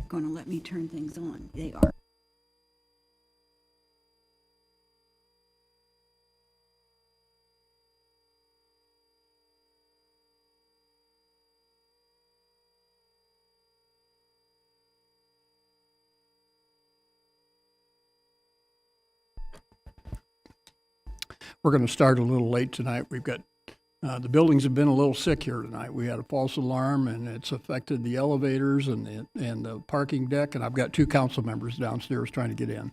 going to let me turn things on. They are. We're going to start a little late tonight. We've got, the buildings have been a little sick here tonight. We had a false alarm and it's affected the elevators and the parking deck. And I've got 2 council members downstairs trying to get in.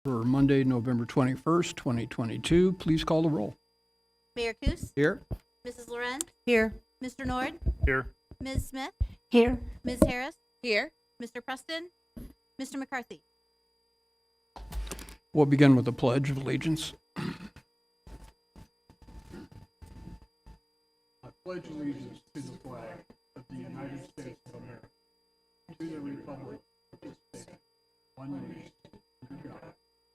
For Monday, November 21st, 2022, please call the roll. Mayor Kus, Here. Mrs. Loren, Here. Mr. Nord, Here. Ms. Smith, Here. Ms. Harris, Here. Mr. Preston, Mr. McCarthy. We'll begin with the Pledge of Allegiance. I pledge allegiance to the flag of the United States of America, to the republic for which it stands, one nation, under God,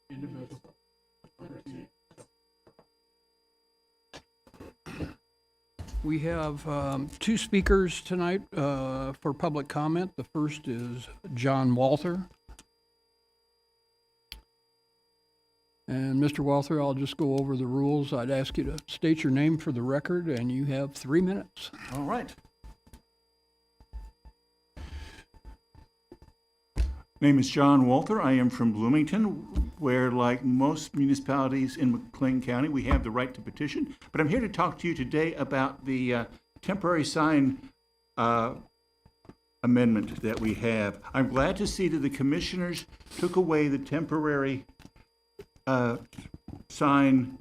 indivisible, with liberty and justice. We have 2 speakers tonight for public comment. The first is John Walther. And Mr. Walther, I'll just go over the rules. I'd ask you to state your name for the record, and you have 3 minutes. All right. Name is John Walther. I am from Bloomington. where, like most municipalities in McLean County, we have the right to petition. But I'm here to talk to you today about the temporary sign amendment that we have. I'm glad to see that the commissioners took away the temporary sign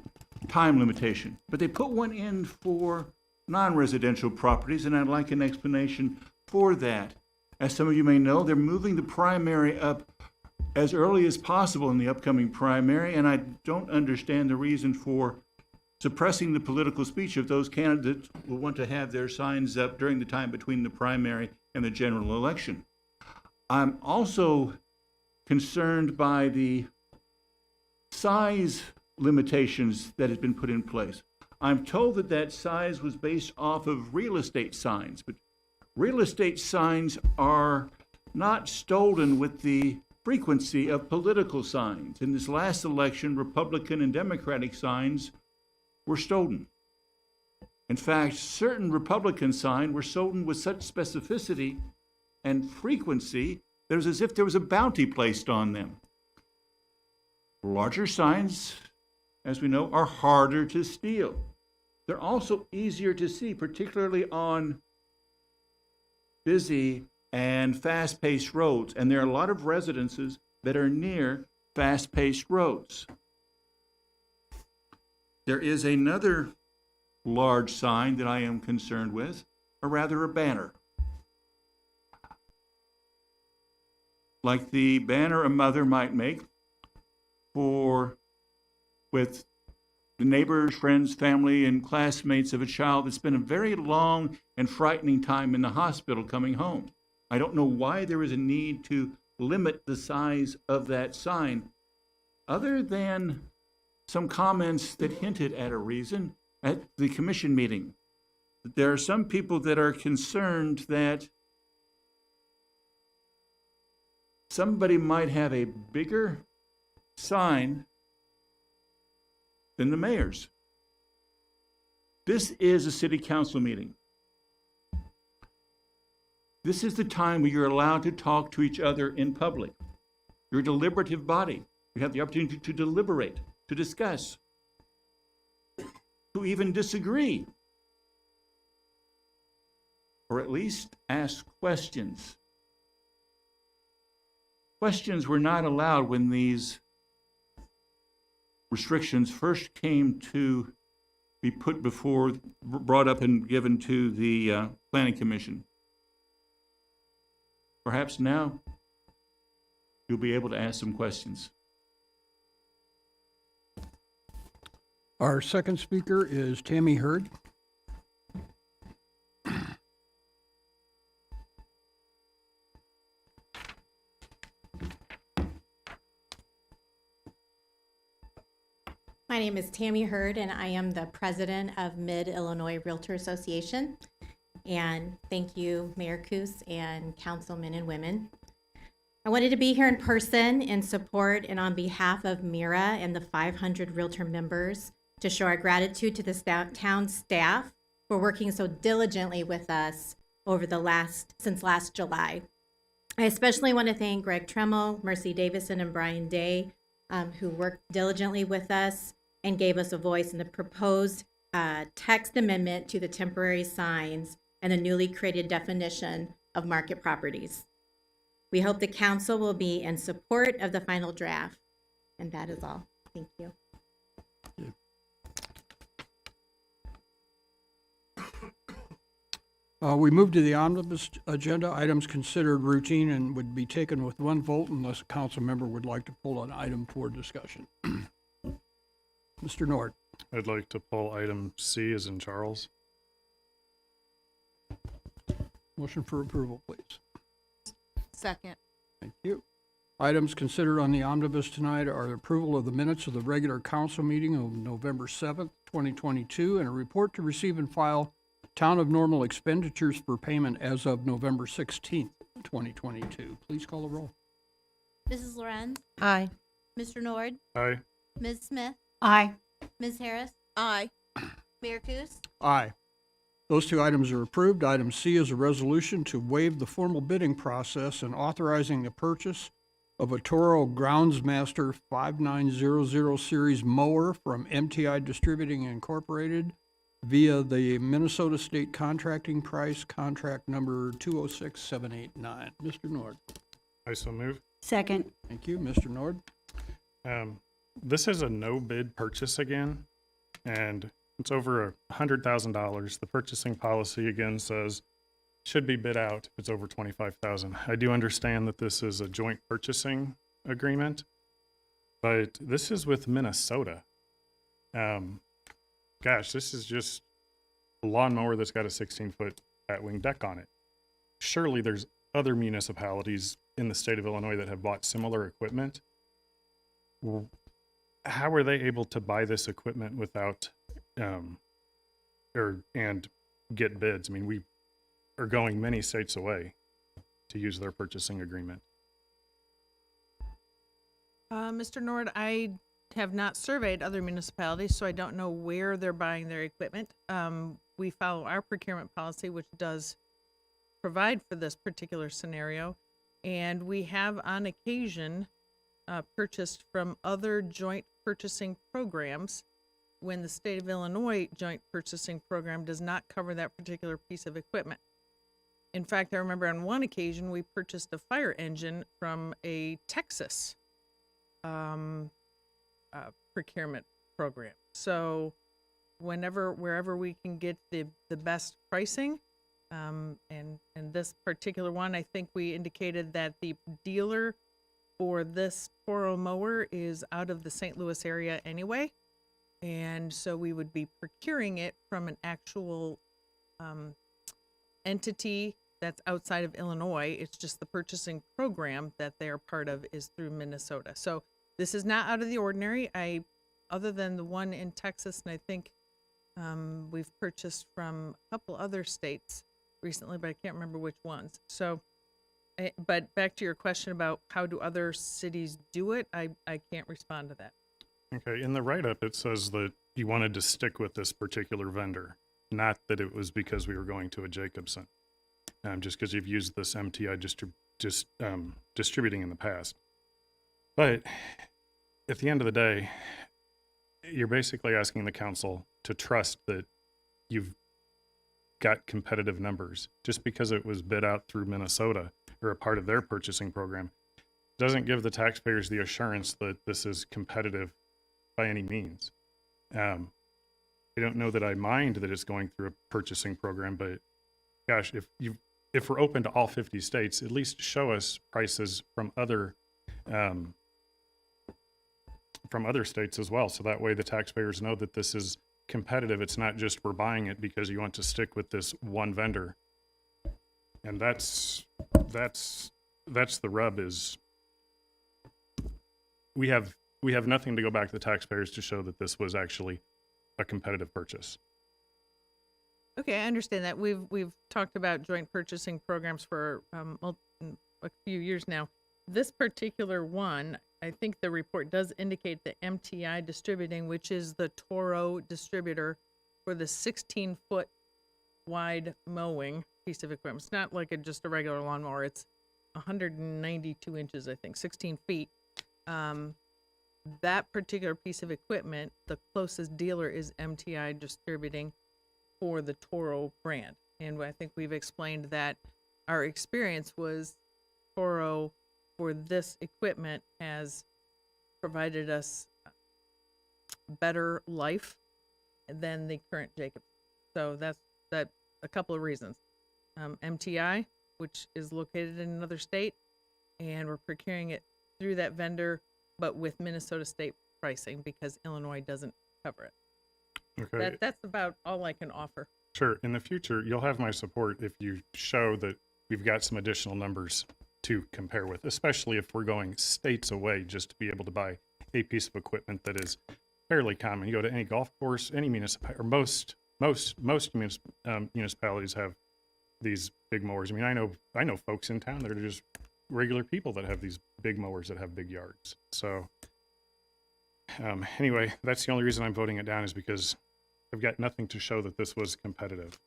time limitation, but they put one in for non-residential properties, and I'd like an explanation for that. As some of you may know, they're moving the primary up as early as possible in the upcoming primary, and I don't understand the reason for suppressing the political speech of those candidates who want to have their signs up during the time between the primary and the general election. I'm also concerned by the size limitations that have been put in place. I'm told that that size was based off of real estate signs, but real estate signs are not stolen with the frequency of political signs. In this last election, Republican and Democratic signs were stolen. In fact, certain Republican signs were stolen with such specificity and frequency that it was as if there was a bounty placed on them. Larger signs, as we know, are harder to steal. They're also easier to see, particularly on busy and fast-paced roads. And there are a lot of residences that are near fast-paced roads. There is another large sign that I am concerned with, or rather a banner. Like the banner a mother might make with the neighbors, friends, family, and classmates of a child that's been a very long and frightening time in the hospital coming home. I don't know why there is a need to limit the size of that sign, other than some comments that hinted at a reason at the commission meeting. There are some people that are concerned that somebody might have a bigger sign than the mayor's. This is a city council meeting. This is the time where you're allowed to talk to each other in public. You're a deliberative body. You have the opportunity to deliberate, to discuss, to even disagree, or at least ask questions. Questions were not allowed when these restrictions first came to be brought up and given to the Planning Commission. Perhaps now you'll be able to ask some questions. Our second speaker is Tammy Hurd. My name is Tammy Hurd, and I am the president of Mid-Illinois Realtor Association. And thank you, Mayor Coos and councilmen and women. I wanted to be here in person in support and on behalf of Mira and the 500 Realtor members to show our gratitude to the town staff for working so diligently with us since last July. I especially want to thank Greg Tremmel, Mercy Davison, and Brian Day, who worked diligently with us and gave us a voice in the proposed text amendment to the temporary signs and the newly created definition of market properties. We hope the council will be in support of the final draft. And that is all. Thank you. We move to the omnibus agenda. Items considered routine and would be taken with one vote unless a council member would like to pull an item for discussion. Mr. Nord. I'd like to pull item C as in Charles. Motion for approval, please. Second. Thank you. Items considered on the omnibus tonight are the approval of the minutes of the regular council meeting of November 7th, 2022, and a report to receive and file Town of Normal expenditures for payment as of November 16th, 2022. Please call the roll. Mrs. Lorenz, Aye. Mr. Nord, Aye. Ms. Smith, Aye. Ms. Harris, Aye. Mayor Coos. Aye. Those two items are approved. Item C is a resolution to waive the formal bidding process and authorizing the purchase of a Toro Groundsmaster 5900 series mower from MTI Distributing Incorporated via the Minnesota State Contracting Price, contract number 206789. Mr. Nord. I so move. Second. Thank you, Mr. Nord. This is a no bid purchase again, and it's over $100,000. The purchasing policy again says should be bid out if it's over 25,000. I do understand that this is a joint purchasing agreement, but this is with Minnesota. Gosh, this is just a lawnmower that's got a 16-foot bat-wing deck on it. Surely there's other municipalities in the state of Illinois that have bought similar equipment. How are they able to buy this equipment without, and get bids? I mean, we are going many states away to use their purchasing agreement. Mr. Nord, I have not surveyed other municipalities, so I don't know where they're buying their equipment. We follow our procurement policy, which does provide for this particular scenario, and we have on occasion purchased from other joint purchasing programs when the state of Illinois joint purchasing program does not cover that particular piece of equipment. In fact, I remember on one occasion we purchased a fire engine from a Texas procurement program. So wherever we can get the best pricing, and this particular one, I think we indicated that the dealer for this Toro mower is out of the St. Louis area anyway. And so we would be procuring it from an actual entity that's outside of Illinois. It's just the purchasing program that they are part of is through Minnesota. So this is not out of the ordinary. Other than the one in Texas, and I think we've purchased from a couple other states recently, but I can't remember which ones. So, but back to your question about how do other cities do it, I can't respond to that. Okay, in the write-up, it says that you wanted to stick with this particular vendor, not that it was because we were going to a Jacobson, just because you've used this MTI distributing in the past. But at the end of the day, you're basically asking the council to trust that you've got competitive numbers. Just because it was bid out through Minnesota or a part of their purchasing program doesn't give the taxpayers the assurance that this is competitive by any means. I don't know that I mind that it's going through a purchasing program, but gosh, if we're open to all 50 states, at least show us prices from other states as well. So that way the taxpayers know that this is competitive. It's not just we're buying it because you want to stick with this one vendor. And that's the rub is we have nothing to go back to the taxpayers to show that this was actually a competitive purchase. Okay, I understand that. We've talked about joint purchasing programs for a few years now. This particular one, I think the report does indicate that MTI Distributing, which is the Toro distributor for the 16-foot wide mowing piece of equipment. It's not like just a regular lawnmower. It's 192 inches, I think, 16 feet. That particular piece of equipment, the closest dealer is MTI Distributing for the Toro brand. And I think we've explained that our experience was Toro for this equipment has provided us better life than the current Jacobs. So that's a couple of reasons. MTI, which is located in another state, and we're procuring it through that vendor, but with Minnesota state pricing because Illinois doesn't cover it. Okay. That's about all I can offer. Sure. In the future, you'll have my support if you show that we've got some additional numbers to compare with, especially if we're going states away just to be able to buy a piece of equipment that is fairly common. You go to any golf course, any municipality, or most municipalities have these big mowers. I mean, I know folks in town that are just regular people that have these big mowers that have big yards. So anyway, that's the only reason I'm voting it down is because I've got nothing to show that this was competitive.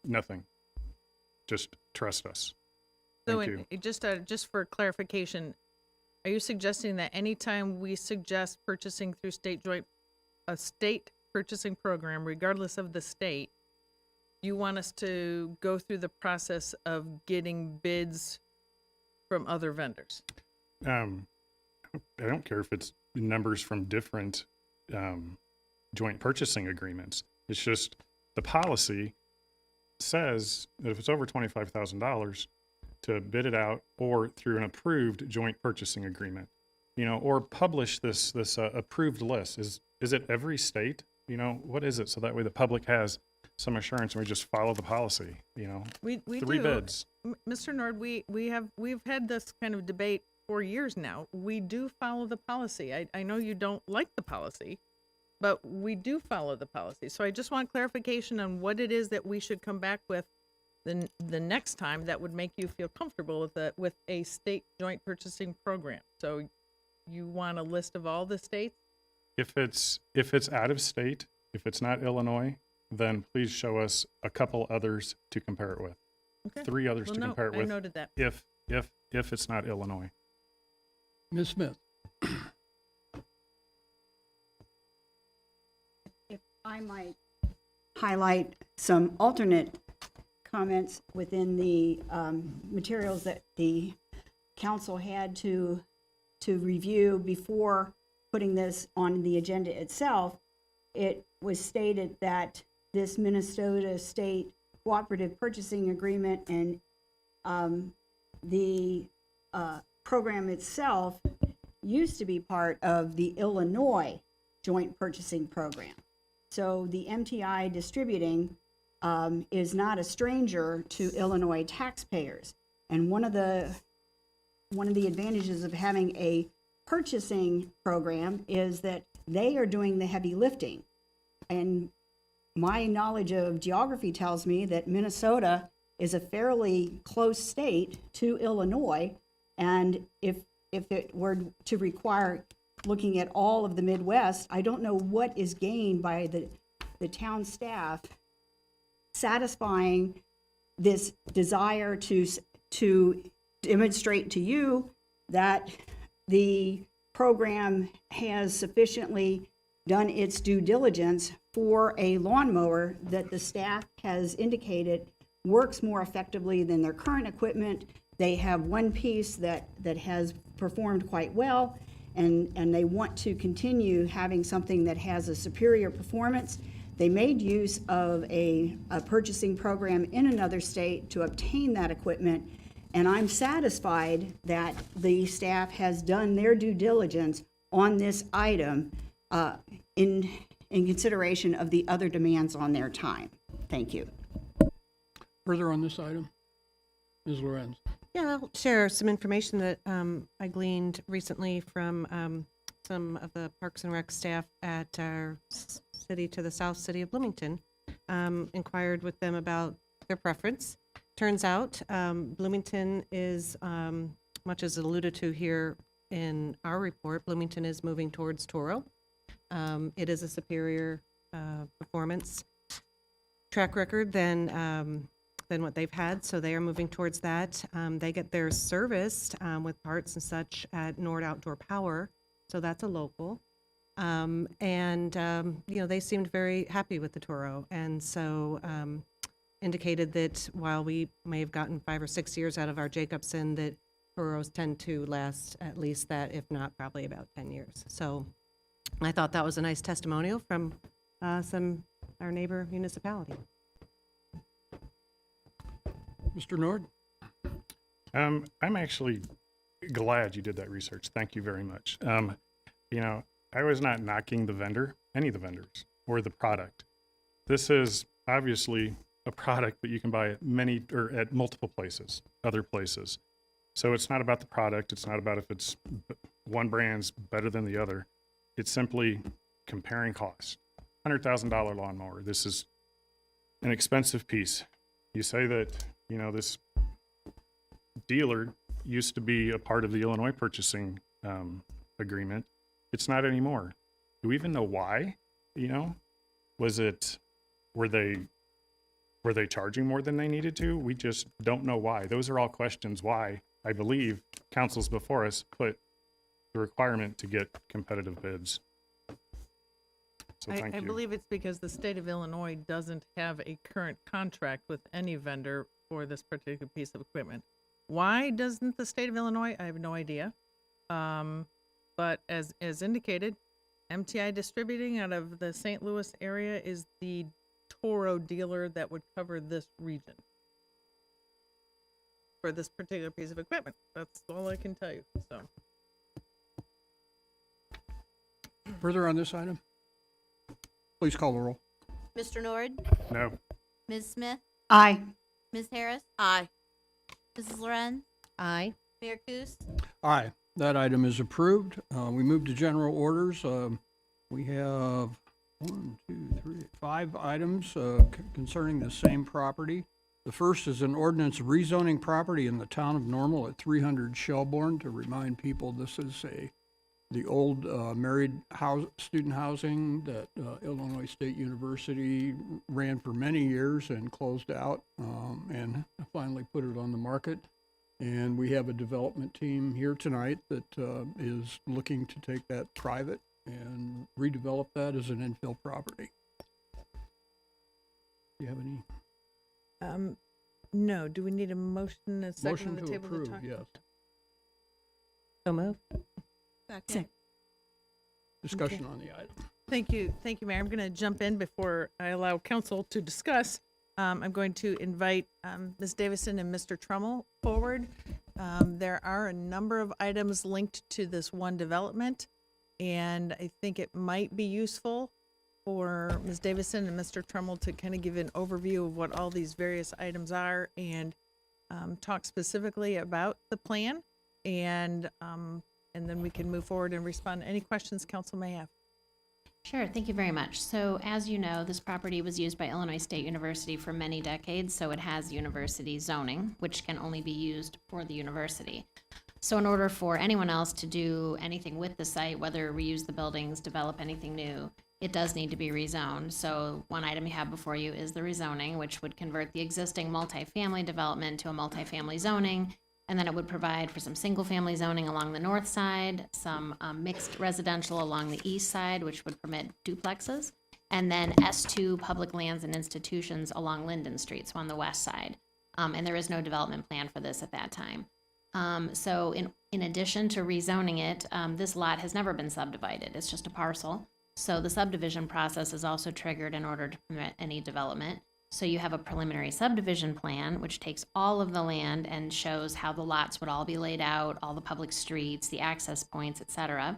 Nothing. Just trust us. So Thank you. just for clarification, Are you suggesting that anytime we suggest purchasing through a state purchasing program, regardless of the state, you want us to go through the process of getting bids from other vendors? I don't care if it's numbers from different joint purchasing agreements. It's just the policy says that if it's over $25,000 to bid it out or through an approved joint purchasing agreement, or publish this approved list. Is it every state? What is it? So that way the public has some assurance and we just follow the policy, We 3 do. bids. Mr. Nord, we've had this kind of debate for years now. We do follow the policy. I know you don't like the policy, but we do follow the policy. So I just want clarification on what it is that we should come back with the next time that would make you feel comfortable with a state joint purchasing program. So you want a list of all the states? If it's out of state, if it's not Illinois, then please show us a couple others to compare it with. Okay. 3 others to compare it I with. noted that. If it's not Illinois. Ms. Smith? If I might highlight some alternate comments within the materials that the council had to review before putting this on the agenda itself, it was stated that this Minnesota State Cooperative Purchasing Agreement and the program itself used to be part of the Illinois Joint Purchasing Program. So the MTI Distributing is not a stranger to Illinois taxpayers. And one of the advantages of having a purchasing program is that they are doing the heavy lifting. And my knowledge of geography tells me that Minnesota is a fairly close state to Illinois. And if it were to require looking at all of the Midwest, I don't know what is gained by the town staff satisfying this desire to demonstrate to you that the program has sufficiently done its due diligence for a lawnmower that the staff has indicated works more effectively than their current equipment. They have one piece that has performed quite well, and they want to continue having something that has a superior performance. They made use of a purchasing program in another state to obtain that equipment, and I'm satisfied that the staff has done their due diligence on this item in consideration of the other demands on their time. Thank you. Further on this item? Ms. Lorenz? Yeah, I'll share some information that I gleaned recently from some of the Parks and Rec staff at our city to the south, city of Bloomington. Inquired with them about their preference. Turns out Bloomington is, much as alluded to here in our report, Bloomington is moving towards Toro. It is a superior performance track record than what they've had, so they are moving towards that. They get theirs serviced with parts and such at Nord Outdoor Power, so that's a local. They seemed very happy with the Toro, and so indicated that while we may have gotten 5 or 6 years out of our Jacobson, that Toros tend to last at least that, if not probably about 10 years. So I thought that was a nice testimonial from our neighbor municipality. Mr. Nord? I'm actually glad you did that research. Thank you very much. I was not knocking the vendor, any of the vendors, or the product. This is obviously a product that you can buy at multiple places, other places. So it's not about the product. It's not about if it's one brand's better than the other. It's simply comparing costs. $100,000 lawnmower. This is an expensive piece. You say that, this dealer used to be a part of the Illinois purchasing agreement. It's not anymore. Do we even know why? Were they charging more than they needed to? We just don't know why. Those are all questions why I believe councils before us put the requirement to get competitive bids. So thank I you. believe it's because the state of Illinois doesn't have a current contract with any vendor for this particular piece of equipment. Why doesn't the state of Illinois? I have no idea. But as indicated, MTI Distributing out of the St. Louis area is the Toro dealer that would cover this region for this particular piece of equipment. That's all I can tell you, so. Further on this item? Please call the roll. Mr. Nord, No. Ms. Smith, Aye. Ms. Harris, Aye. Mrs. Lorenz, Aye. Mayor Kus, Aye, that item is approved. We move to general orders. We have 5 items concerning the same property. The first is an ordinance rezoning property in the town of Normal at 300 Shelbourne. To remind people, this is the old married student housing that Illinois State University ran for many years and closed out and finally put it on the market. And we have a development team here tonight that is looking to take that private and redevelop that as an infill property. Do you have any? No, do we need a motion and a second Motion on the to table? approve, talk? yes. So moved. Discussion on the item. Thank you, Mayor. I'm going to jump in before I allow council to discuss. I'm going to invite Ms. Davison and Mr. Trummel forward. There are a number of items linked to this one development, and I think it might be useful for Ms. Davison and Mr. Trummel to kind of give an overview of what all these various items are and talk specifically about the plan, and then we can move forward and respond to any questions council may have. Sure, thank you very much. So as you know, this property was used by Illinois State University for many decades, so it has university zoning, which can only be used for the university. So in order for anyone else to do anything with the site, whether reuse the buildings, develop anything new, it does need to be rezoned. So one item you have before you is the rezoning, which would convert the existing multifamily development to a multifamily zoning. And then it would provide for some single-family zoning along the north side, some mixed residential along the east side, which would permit duplexes, and then S2 public lands and institutions along Linden Street, so on the west side. And there is no development plan for this at that time. So in addition to rezoning it, this lot has never been subdivided. It's just a parcel. So the subdivision process is also triggered in order to permit any development. So you have a preliminary subdivision plan, which takes all of the land and shows how the lots would all be laid out, all the public streets, the access points, et cetera.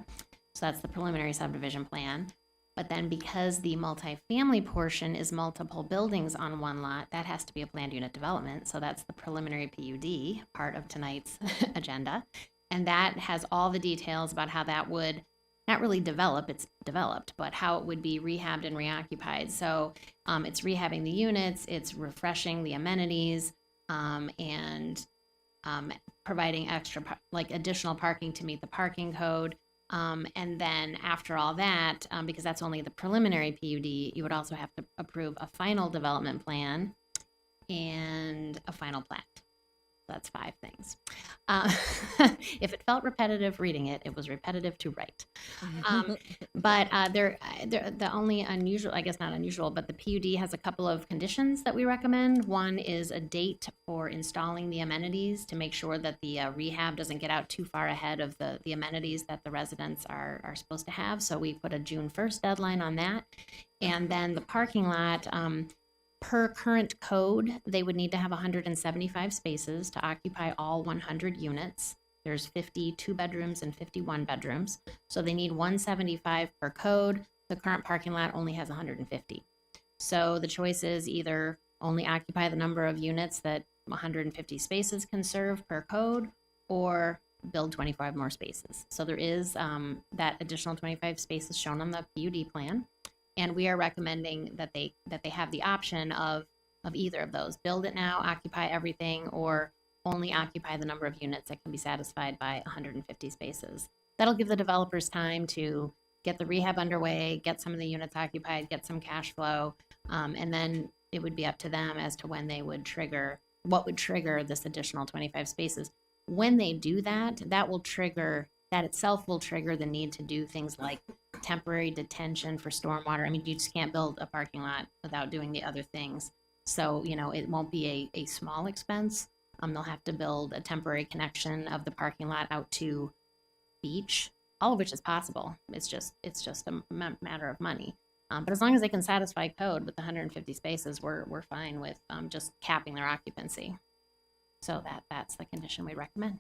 So that's the preliminary subdivision plan. But then because the multifamily portion is multiple buildings on one lot, that has to be a planned unit development. So that's the preliminary PUD part of tonight's agenda. And that has all the details about how that would not really develop, it's developed, but how it would be rehabbed and reoccupied. So it's rehabbing the units, it's refreshing the amenities, and providing extra, additional parking to meet the parking code. And then after all that, because that's only the preliminary PUD, you would also have to approve a final development plan and a final plat. That's 5 things. If it felt repetitive reading it, it was repetitive to write. But the only unusual, I guess not unusual, but the PUD has a couple of conditions that we recommend. One is a date for installing the amenities to make sure that the rehab doesn't get out too far ahead of the amenities that the residents are supposed to have. So we put a June 1st deadline on that. And then the parking lot, per current code, they would need to have 175 spaces to occupy all 100 units. There's 52 bedrooms and 51 bedrooms. So they need 175 per code. The current parking lot only has 150. So the choice is either only occupy the number of units that 150 spaces can serve per code, or build 25 more spaces. So there is that additional 25 spaces shown on the PUD plan. And we are recommending that they have the option of either of those. Build it now, occupy everything, or only occupy the number of units that can be satisfied by 150 spaces. That'll give the developers time to get the rehab underway, get some of the units occupied, get some cash flow, and then it would be up to them as to when they would trigger, what would trigger this additional 25 spaces. When they do that, that will trigger that itself will trigger the need to do things like temporary detention for stormwater. I mean, you just can't build a parking lot without doing the other things. So, you know, it won't be a small expense. They'll have to build a temporary connection of the parking lot out to beach, all of which is possible. It's just a matter of money. But as long as they can satisfy code with the 150 spaces, we're fine with just capping their occupancy. So that's the condition we recommend.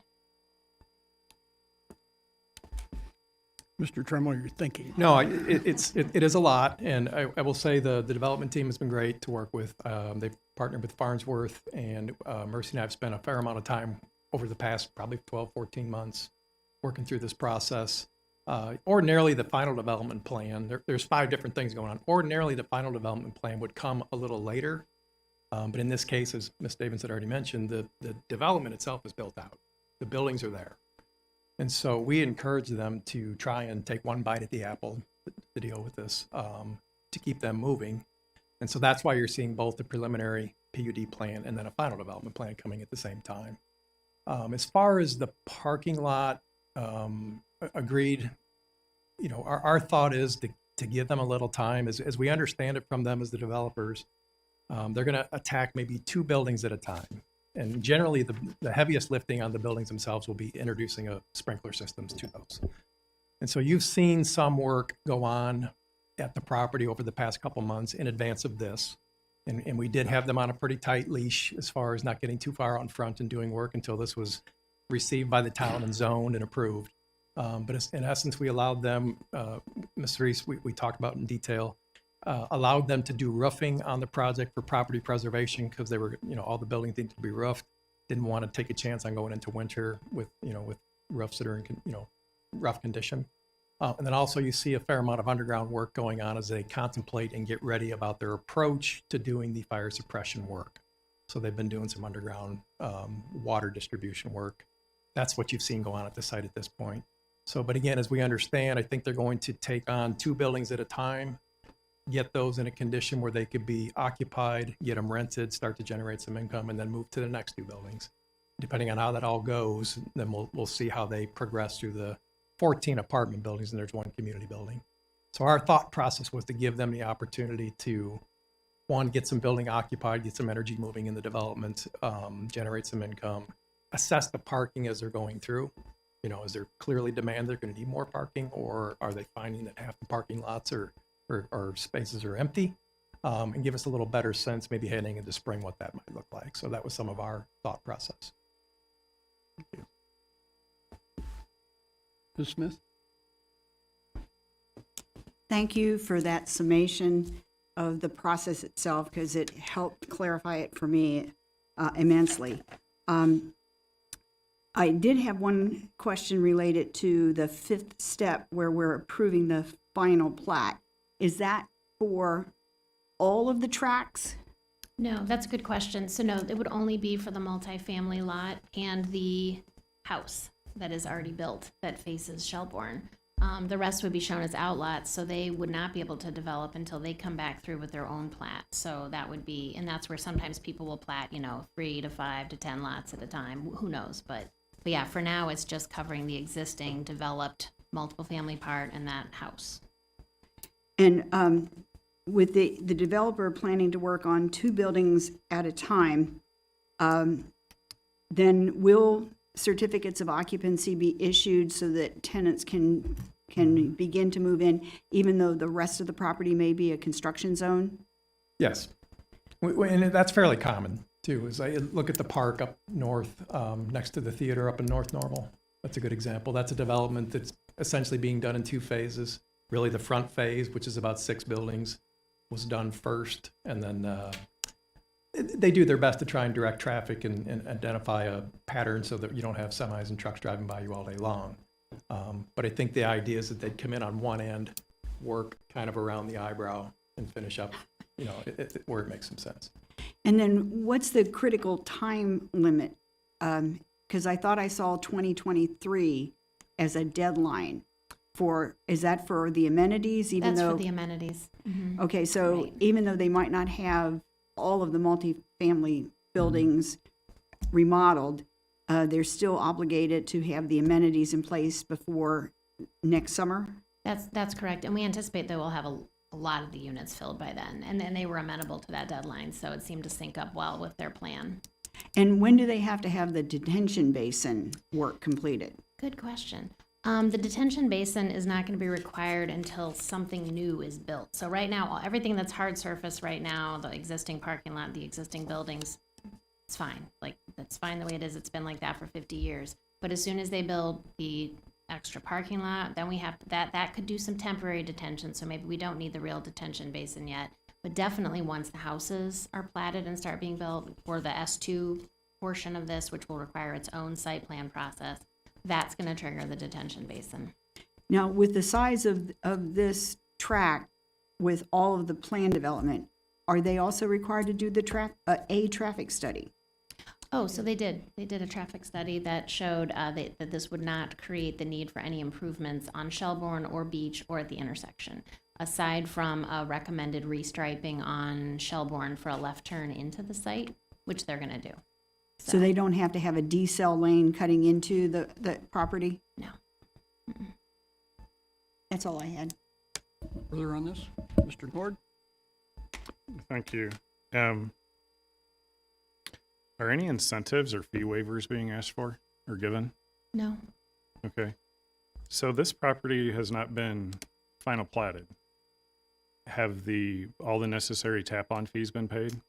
Mr. Tremble, you're thinking. No, it is a lot, and I will say the development team has been great to work with. They've partnered with Farnsworth, and Mercy and I have spent a fair amount of time over the past probably 12, 14 months working through this process. Ordinarily, the final development plan, there's 5 different things going on. Ordinarily, the final development plan would come a little later, but in this case, as Ms. Davis had already mentioned, the development itself is built out. The buildings are there. And so we encourage them to try and take one bite at the apple to deal with this, to keep them moving. And so that's why you're seeing both the preliminary PUD plan and then a final development plan coming at the same time. As far as the parking lot, agreed, you know, our thought is to give them a little time. As we understand it from them as the developers, they're going to attack maybe 2 buildings at a time. And generally, the heaviest lifting on the buildings themselves will be introducing a sprinkler systems to those. And so you've seen some work go on at the property over the past couple months in advance of this. And we did have them on a pretty tight leash as far as not getting too far out in front and doing work until this was received by the town and zoned and approved. But in essence, we allowed them, Ms. Reese, we talked about in detail, allowed them to do roofing on the project for property preservation because they were, you know, all the buildings needed to be roofed. Didn't want to take a chance on going into winter with, you know, with roofs that are in, you know, rough condition. And then also you see a fair amount of underground work going on as they contemplate and get ready about their approach to doing the fire suppression work. So they've been doing some underground water distribution work. That's what you've seen go on at the site at this point. So, but again, as we understand, I think they're going to take on 2 buildings at a time, get those in a condition where they could be occupied, get them rented, start to generate some income, and then move to the next 2 buildings. Depending on how that all goes, then we'll see how they progress through the 14 apartment buildings, and there's 1 community building. So our thought process was to give them the opportunity to, 1, get some building occupied, get some energy moving in the development, generate some income, assess the parking as they're going through. You know, is there clearly demand they're going to need more parking, or are they finding that half the parking lots or spaces are empty? And give us a little better sense, maybe heading into spring, what that might look like. So that was some of our thought process. Thank you. Ms. Smith? Thank you for that summation of the process itself, because it helped clarify it for me immensely. I did have one question related to the 5th step where we're approving the final plat. Is that for all of the tracks? No, that's a good question. So no, it would only be for the multifamily lot and the house that is already built that faces Shelbourne. The rest would be shown as outlots, so they would not be able to develop until they come back through with their own plat. So that would be, and that's where sometimes people will plat, 3 to 5 to 10 lots at a time. Who knows? But yeah, for now, it's just covering the existing developed multiple family part and that house. And with the developer planning to work on 2 buildings at a time, then will certificates of occupancy be issued so that tenants can begin to move in, even though the rest of the property may be a construction zone? Yes. And that's fairly common too, as I look at the park up north, next to the theater up in North Normal. That's a good example. That's a development that's essentially being done in 2 phases. Really the front phase, which is about 6 buildings, was done first. And then they do their best to try and direct traffic and identify a pattern so that you don't have semis and trucks driving by you all day long. But I think the idea is that they'd come in on one end, work kind of around the eyebrow and finish up, where it makes some sense. And then what's the critical time limit? Because I thought I saw 2023 as a deadline is that for the amenities? That's for the amenities. Mm-hmm. Okay, so Right. even though they might not have all of the multifamily buildings remodeled, they're still obligated to have the amenities in place before next summer? That's correct. And we anticipate that we'll have a lot of the units filled by then. And then they were amenable to that deadline, so it seemed to sync up well with their plan. And when do they have to have the detention basin work completed? Good question. The detention basin is not going to be required until something new is built. So right now, everything that's hard surface right now, the existing parking lot, the existing buildings, it's fine. Like, that's fine the way it is. It's been like that for 50 years. But as soon as they build the extra parking lot, then we have that could do some temporary detention. So maybe we don't need the real detention basin yet. But definitely once the houses are platted and start being built for the S2 portion of this, which will require its own site plan process, that's going to trigger the detention basin. Now, with the size of this tract, with all of the plan development, are they also required to do the traffic study? Oh, so they did. They did a traffic study that showed that this would not create the need for any improvements on Shelbourne or Beach or at the intersection, aside from a recommended restriping on Shelbourne for a left turn into the site, which they're going to do. So they don't have to have a decel lane cutting into the property? No. That's all I had. Further on this, Mr. Nord? Thank you. Are any incentives or fee waivers being asked for or given? No. Okay. So this property has not been final platted. Have all the necessary tap-on fees been paid?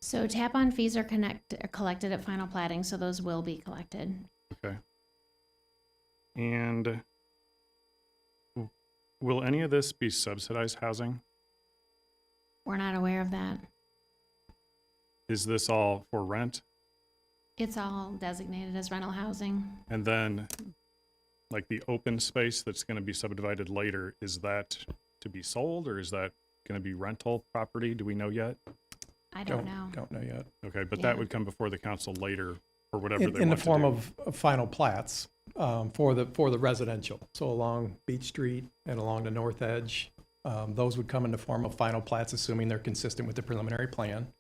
So tap-on fees are collected at final platting, so those will be collected. Okay. And will any of this be subsidized housing? We're not aware of that. Is this all for rent? It's all designated as rental housing. And then, like the open space that's going to be subdivided later, is that to be sold or is that going to be rental property? Do we know yet? I don't know. Don't know yet. Okay, but Yeah. that would come before the council later or whatever they want to do. In the form of final plats for the residential. So along Beach Street and along the north edge, those would come in the form of final plats, assuming they're consistent with the preliminary plan.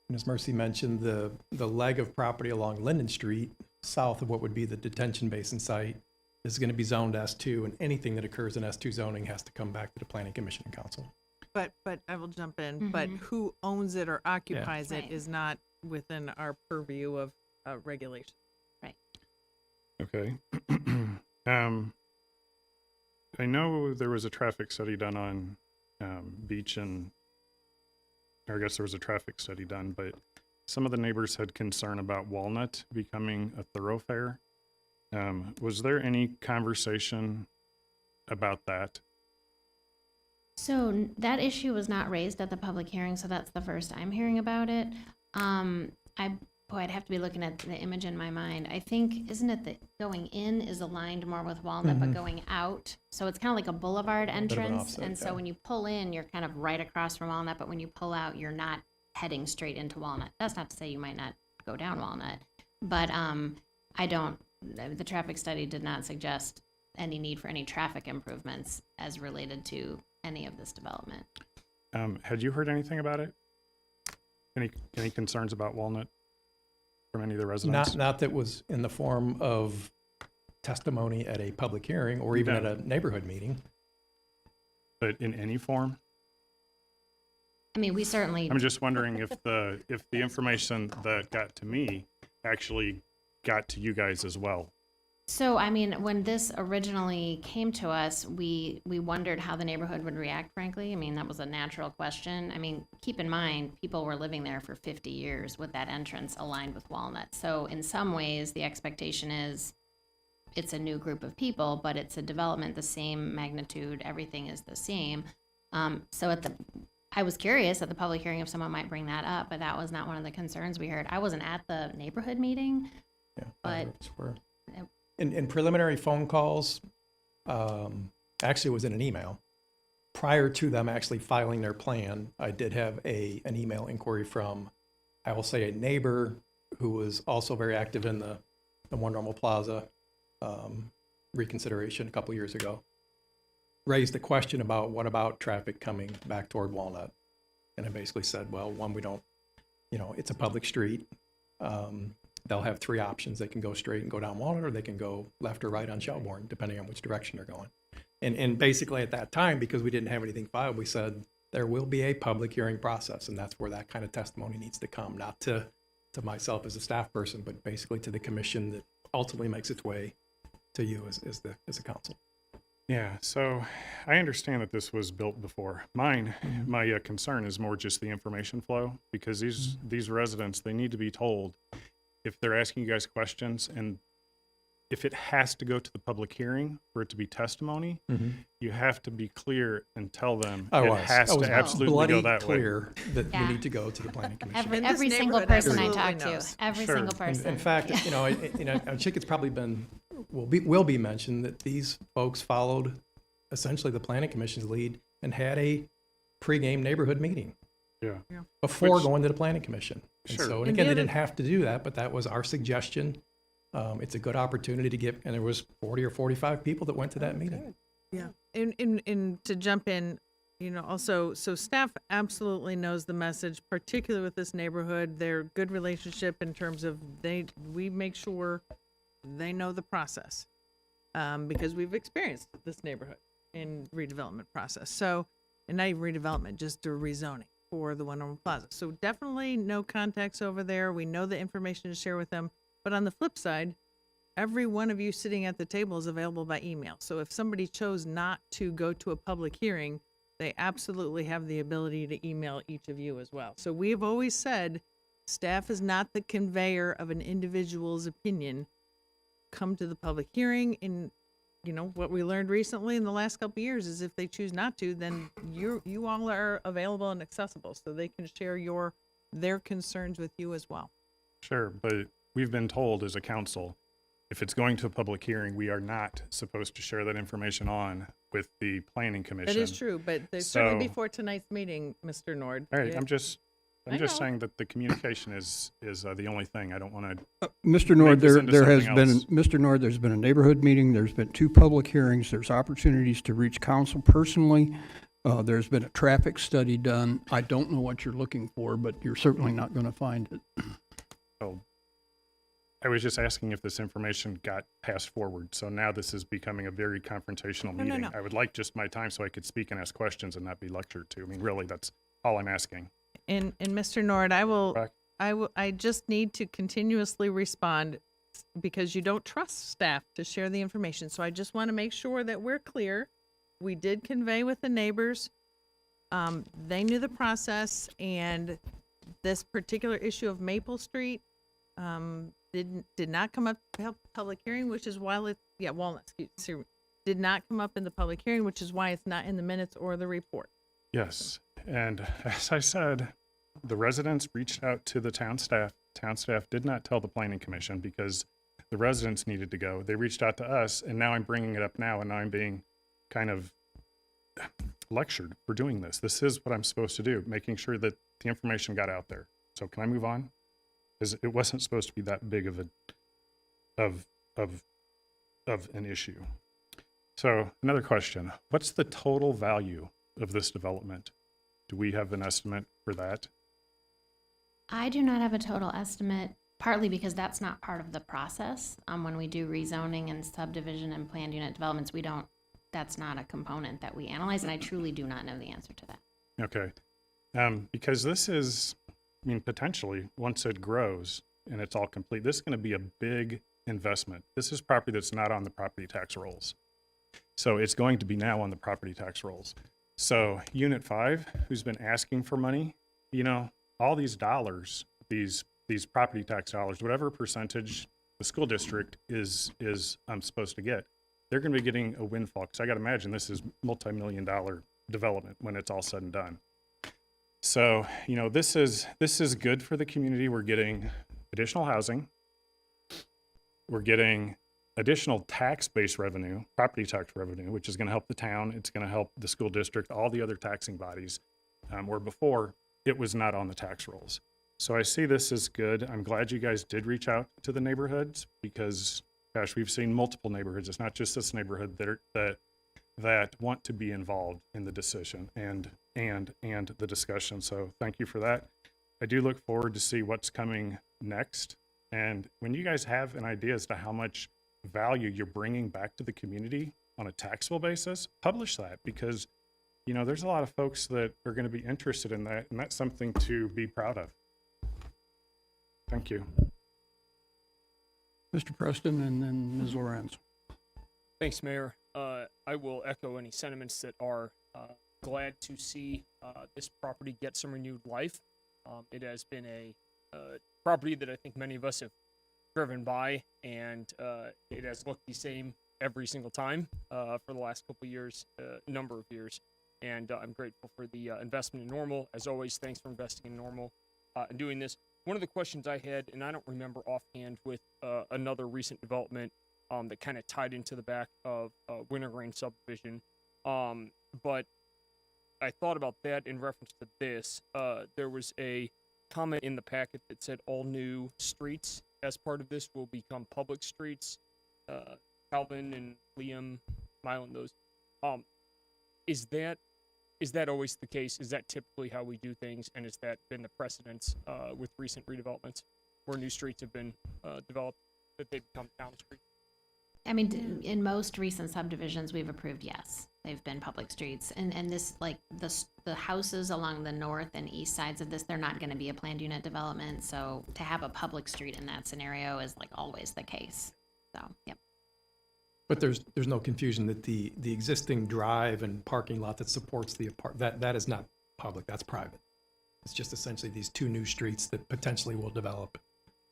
And as Mercy mentioned, the leg of property along Linden Street, south of what would be the detention basin site, is going to be zoned S2, and anything that occurs in S2 zoning has to come back to the Planning Commission and Council. But I will jump in, but who owns it or occupies it Right. is not within our purview of regulation. Okay. I know there was a traffic study done on Beach and, or I guess there was a traffic study done, but some of the neighbors had concern about Walnut becoming a thoroughfare. Was there any conversation about that? So that issue was not raised at the public hearing, so that's the first I'm hearing about it. I'd have to be looking at the image in my mind. I think, isn't it that going in is aligned more with Walnut, but going out? So it's kind of like a boulevard bit of an entrance. offset, And so yeah. when you pull in, you're kind of right across from Walnut, but when you pull out, you're not heading straight into Walnut. That's not to say you might not go down Walnut, but the traffic study did not suggest any need for any traffic improvements as related to any of this development. Had you heard anything about it? Any concerns about Walnut from any of the residents? Not that was in the form of testimony at a public hearing or even No. at a neighborhood meeting. But in any form? I mean, we certainly, I'm just wondering if the information that got to me actually got to you guys as well. so I mean, when this originally came to us, we wondered how the neighborhood would react, frankly. I mean, that was a natural question. I mean, keep in mind, people were living there for 50 years with that entrance aligned with Walnut. So in some ways, the expectation is it's a new group of people, but it's a development, the same magnitude, everything is the same. So I was curious at the public hearing if someone might bring that up, but that was not one of the concerns we heard. I wasn't at the neighborhood meeting. Yeah, But- others were. In preliminary phone calls, actually it was in an email. Prior to them actually filing their plan, I did have an email inquiry from, I will say, a neighbor who was also very active in the One Normal Plaza reconsideration a couple years ago. Raised a question about what about traffic coming back toward Walnut? And I basically said, well, one, we don't, it's a public street. they'll have three options. They can go straight and go down Walnut, or they can go left or right on Shelbourne, depending on which direction they're going. And basically at that time, because we didn't have anything filed, we said there will be a public hearing process, and that's where that kind of testimony needs to come, not to myself as a staff person, but basically to the commission that ultimately makes its way to you as a council. Yeah, so I understand that this was built before. My concern is more just the information flow, because these residents, they need to be told if they're asking you guys questions, and if it has to go to the public hearing for it to be testimony, you have to be clear and tell them I it was has to absolutely bloody go that way. clear that Yeah. we need to go to the planning commission. And this Every single neighborhood person I absolutely talk to, knows. every Sure. single person. In fact, Yeah. I think it's probably will be mentioned that these folks followed essentially the planning commission's lead and had a pregame neighborhood meeting Yeah. before Which- going to the planning commission. And Sure. so, and And again, the they other- didn't have to do that, but that was our suggestion. It's a good opportunity to get, and there was 40 or 45 people that went to that meeting. Yeah. And to jump in, also, so staff absolutely knows the message, particularly with this neighborhood. Their good relationship in terms of we make sure they know the process, because we've experienced this neighborhood in redevelopment process. So, and not even redevelopment, just a rezoning for the Wonderful Plaza. So definitely no contacts over there. We know the information to share with them. But on the flip side, every one of you sitting at the table is available by email. So if somebody chose not to go to a public hearing, they absolutely have the ability to email each of you as well. So we have always said, staff is not the conveyor of an individual's opinion. Come to the public hearing. And what we learned recently in the last couple of years is if they choose not to, then you all are available and accessible, so they can share their concerns with you as well. Sure, but we've been told as a council, if it's going to a public hearing, we are not supposed to share that information on with the planning commission. That is true, but certainly So- before tonight's meeting, Mr. Nord. All right, I'm just I know. saying that the communication is the only thing. I don't want to. Mr. Nord, this into there has something been, else. Mr. Nord, there's been a neighborhood meeting, there's been 2 public hearings, there's opportunities to reach council personally. There's been a traffic study done. I don't know what you're looking for, but you're certainly not going to find it. I was just asking if this information got passed forward. So now this is becoming a very confrontational No, meeting. no. I would like just my time so I could speak and ask questions and not be lectured to. I mean, really, that's all I'm asking. And Mr. Nord, Correct. I just need to continuously respond because you don't trust staff to share the information. So I just want to make sure that we're clear. We did convey with the neighbors. They knew the process, and this particular issue of Maple Street did not come up to public hearing, which is why Walnut, excuse me, did not come up in the public hearing, which is why it's not in the minutes or the report. Yes, and as I said, the residents reached out to the town staff. Town staff did not tell the planning commission because the residents needed to go. They reached out to us, and now I'm bringing it up now, and now I'm being kind of lectured for doing this. This is what I'm supposed to do, making sure that the information got out there. So can I move on? Because it wasn't supposed to be that big of an issue. So another question: what's the total value of this development? Do we have an estimate for that? I do not have a total estimate, partly because that's not part of the process. When we do rezoning and subdivision and planned unit developments, that's not a component that we analyze, and I truly do not know the answer to that. Okay. Because this is, potentially, once it grows and it's all complete, this is going to be a big investment. This is property that's not on the property tax rolls. So it's going to be now on the property tax rolls. So Unit 5, who's been asking for money, all these dollars, these property tax dollars, whatever percentage the school district is supposed to get, they're going to be getting a windfall. Because I got to imagine this is multi-million-dollar development when it's all said and done. So, this is good for the community. We're getting additional housing. We're getting additional tax-based revenue, property tax revenue, which is going to help the town. It's going to help the school district, all the other taxing bodies, where before it was not on the tax rolls. So I see this as good. I'm glad you guys did reach out to the neighborhoods because, gosh, we've seen multiple neighborhoods. It's not just this neighborhood that want to be involved in the decision and the discussion. So thank you for that. I do look forward to see what's coming next. And when you guys have an idea as to how much value you're bringing back to the community on a taxable basis, publish that, because, you know, there's a lot of folks that are going to be interested in that, and that's something to be proud of. Thank you. Mr. Preston and then Ms. Lorenz. Thanks, Mayor. I will echo any sentiments that are glad to see this property get some renewed life. It has been a property that I think many of us have driven by, and it has looked the same every single time for the last couple of years, number of years. And I'm grateful for the investment in Normal. As always, thanks for investing in Normal and doing this. One of the questions I had, and I don't remember offhand, with another recent development that kind of tied into the back of Wintergreen subdivision, but I thought about that in reference to this. There was a comment in the packet that said all new streets as part of this will become public streets. Calvin and Liam, Milan, those. Is that always the case? Is that typically how we do things? And has that been the precedence with recent redevelopments where new streets have been developed, that they become town streets? I mean, in most recent subdivisions we've approved, yes, they've been public streets. And this, like, the houses along the north and east sides of this, they're not gonna be a planned unit development. So to have a public street in that scenario is like always the case. So, yep. But there's no confusion that the existing drive and parking lot that supports the that is not public, that's private. It's just essentially these two new streets that potentially will develop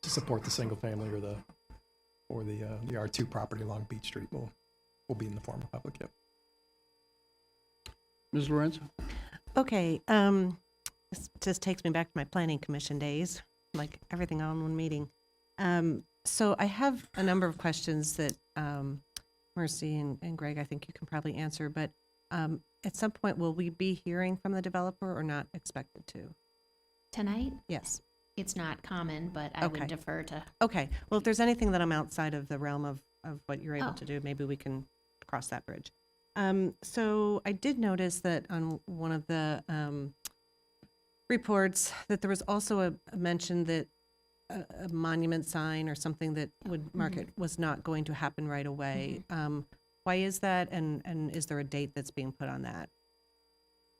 to support the single family or the R2 property along Beach Street will be in the form of public, yep. Ms. Lorenz? Okay, this just takes me back to my planning commission days, like everything all in one meeting. So I have a number of questions that Mercy and Greg, I think you can probably answer, but at some point, will we be hearing from the developer or not expected to? Tonight, Yes. it's not common, but I Okay. would defer to, Okay, well, if there's anything that I'm outside of the realm of what you're able Oh. to do, maybe we can cross that bridge. So I did notice that on one of the reports that there was also a mention that a monument sign or something that would mark it was not going to happen right away. Why is that, and is there a date that's being put on that?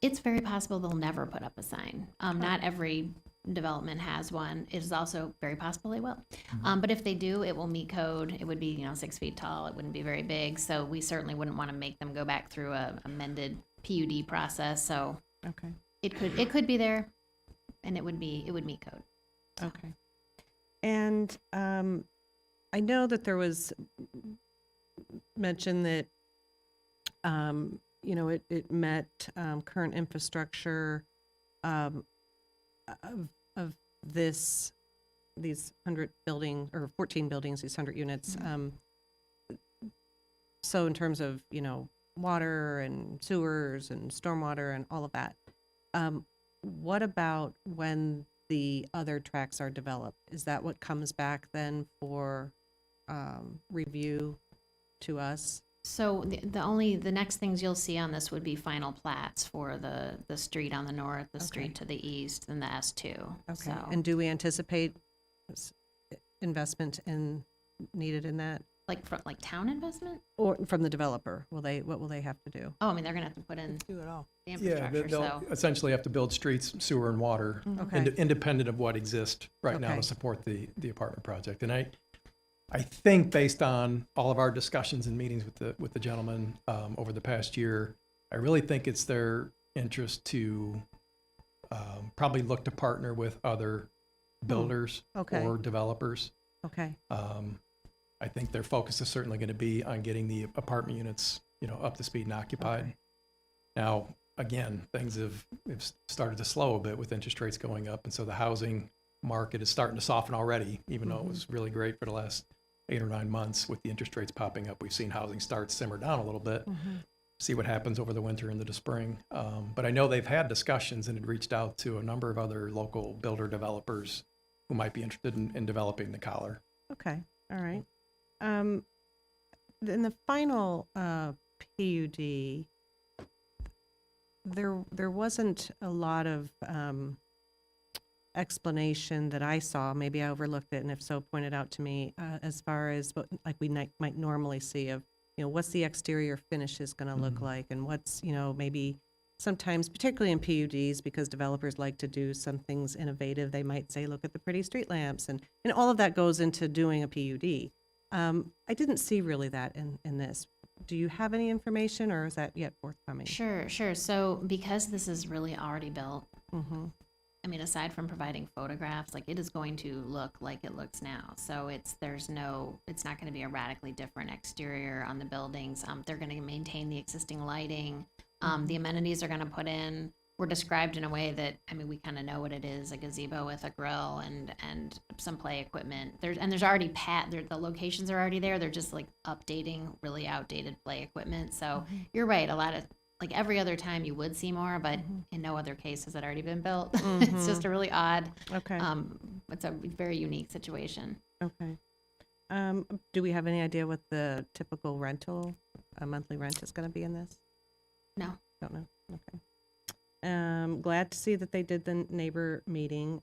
it's very possible they'll never put up a sign. Not every development has one. It is also very possible they will. But if they do, it will meet code. It would be, 6 feet tall. It wouldn't be very big. So we certainly wouldn't want to make them go back through a amended PUD process. So Okay, it could be there, and it would meet code. okay. And I know that there was mention that, it met current infrastructure of these 100 building, or 14 buildings, these 100 units. So in terms of, water and sewers and stormwater and all of that, what about when the other tracks are developed? Is that what comes back then for review to us? So the next things you'll see on this would be final plats for the street on the north, the street to the east, and the S2. Okay, So, and do we anticipate investment needed in that? like town investment? Or from the developer? What will they have to do? Oh, I mean, they're gonna have to put in Do it all. the Yeah, infrastructure, they'll so. essentially have to build streets, sewer, and water, Okay. independent of what exists right now Okay. to support the apartment project. And I think based on all of our discussions and meetings with the gentleman over the past year, I really think it's their interest to probably look to partner with other builders Okay. or developers. Okay, I think their focus is certainly going to be on getting the apartment units, up to speed and occupied. Okay. Now, again, things have started to slow a bit with interest rates going up, and so the housing market is starting to soften already, even though it was really great for the last 8 or 9 months with the interest rates popping up. We've seen housing starts simmer down a little bit, see what happens over the winter into the spring. But I know they've had discussions and had reached out to a number of other local builder developers who might be interested in developing the collar. okay, all right. In the final PUD, there wasn't a lot of explanation that I saw, maybe I overlooked it, and if so, point it out to me, as far as what, like we might normally see of, what's the exterior finish is gonna look like, and what's, maybe sometimes, particularly in PUDs, because developers like to do some things innovative, they might say, look at the pretty street lamps, and all of that goes into doing a PUD. I didn't see really that in this. Do you have any information, or is that yet forthcoming? Sure. So because this is really already built, Mm-hmm. I mean, aside from providing photographs, like it is going to look like it looks now. So it's not going to be a radically different exterior on the buildings. They're going to maintain the existing lighting. The amenities are going to put in, were described in a way that, I mean, we kind of know what it is, a gazebo with a grill and some play equipment. There's already the locations are already there. They're just like updating really outdated play equipment. So you're right. A lot of, like every other time you would see more, but in no other case has it already been built. It's just a really odd, Okay. it's a very unique situation. Okay. Do we have any idea what the typical rental, monthly rent is going to be in this? No. Don't know. Okay. Glad to see that they did the neighbor meeting.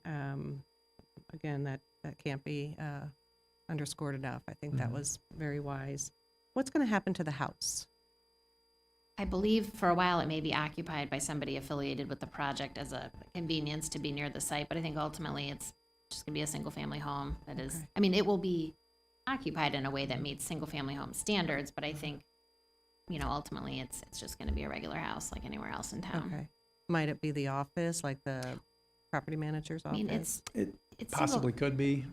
Again, that can't be underscored enough. I think that was very wise. What's going to happen to the house? I believe for a while it may be occupied by somebody affiliated with the project as a convenience to be near the site, but I think ultimately it's just gonna be a single family home that is, Okay. I mean, it will be occupied in a way that meets single family home standards, but I think, ultimately it's just gonna be a regular house like anywhere else in town. Okay. Might it be the office, like the property manager's I office? mean, it's Possibly could be.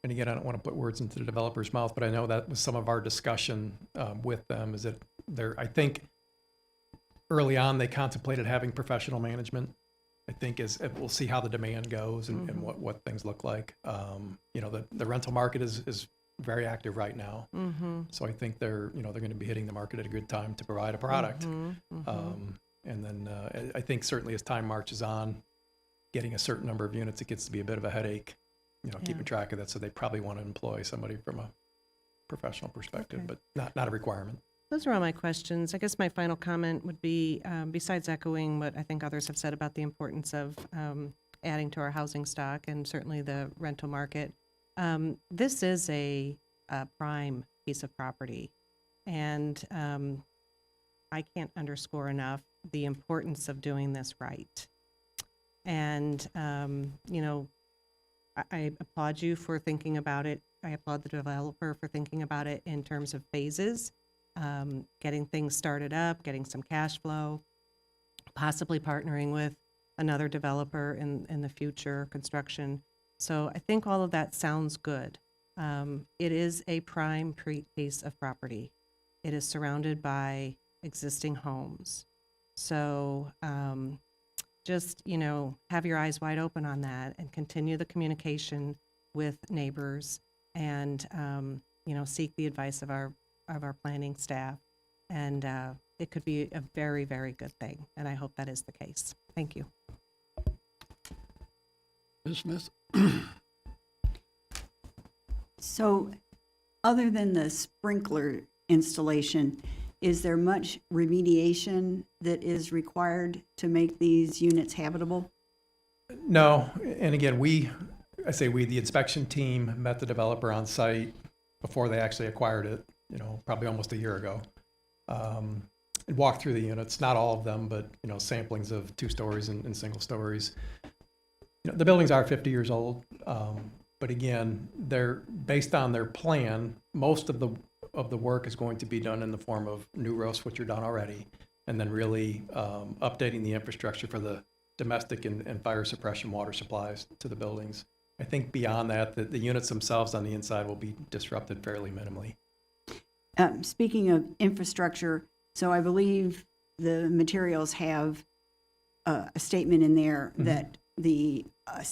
And again, I don't want to put words into the developer's mouth, but I know that was some of our discussion with them, is that I think early on, they contemplated having professional management. I think we'll see how the demand goes and what things look like. The rental market is very active right now. So I think they're going to be hitting the market at a good time to provide a product. And then I think certainly as time marches on, getting a certain number of units, it gets to be a bit of a headache, keeping track of that. So they probably want to employ somebody from a professional perspective, Okay. but not a requirement. Those are all my questions. I guess my final comment would be, besides echoing what I think others have said about the importance of adding to our housing stock and certainly the rental market, this is a prime piece of property. And I can't underscore enough the importance of doing this right. And, I applaud you for thinking about it. I applaud the developer for thinking about it in terms of phases, getting things started up, getting some cash flow, possibly partnering with another developer in the future construction. So I think all of that sounds good. It is a prime piece of property. It is surrounded by existing homes. So just, have your eyes wide open on that and continue the communication with neighbors and, seek the advice of our planning staff. And it could be a very, very good thing. And I hope that is the case. Thank you. Ms. Smith? So, other than the sprinkler installation, is there much remediation that is required to make these units habitable? No, and again, the inspection team met the developer on site before they actually acquired it, probably almost a year ago. And walked through the units, not all of them, but, samplings of 2 stories and single stories. The buildings are 50 years old, but again, they're based on their plan. Most of the work is going to be done in the form of new roofs, which are done already, and then really updating the infrastructure for the domestic and fire suppression water supplies to the buildings. I think beyond that, the units themselves on the inside will be disrupted fairly minimally. Speaking of infrastructure, so I believe the materials have a statement in there that the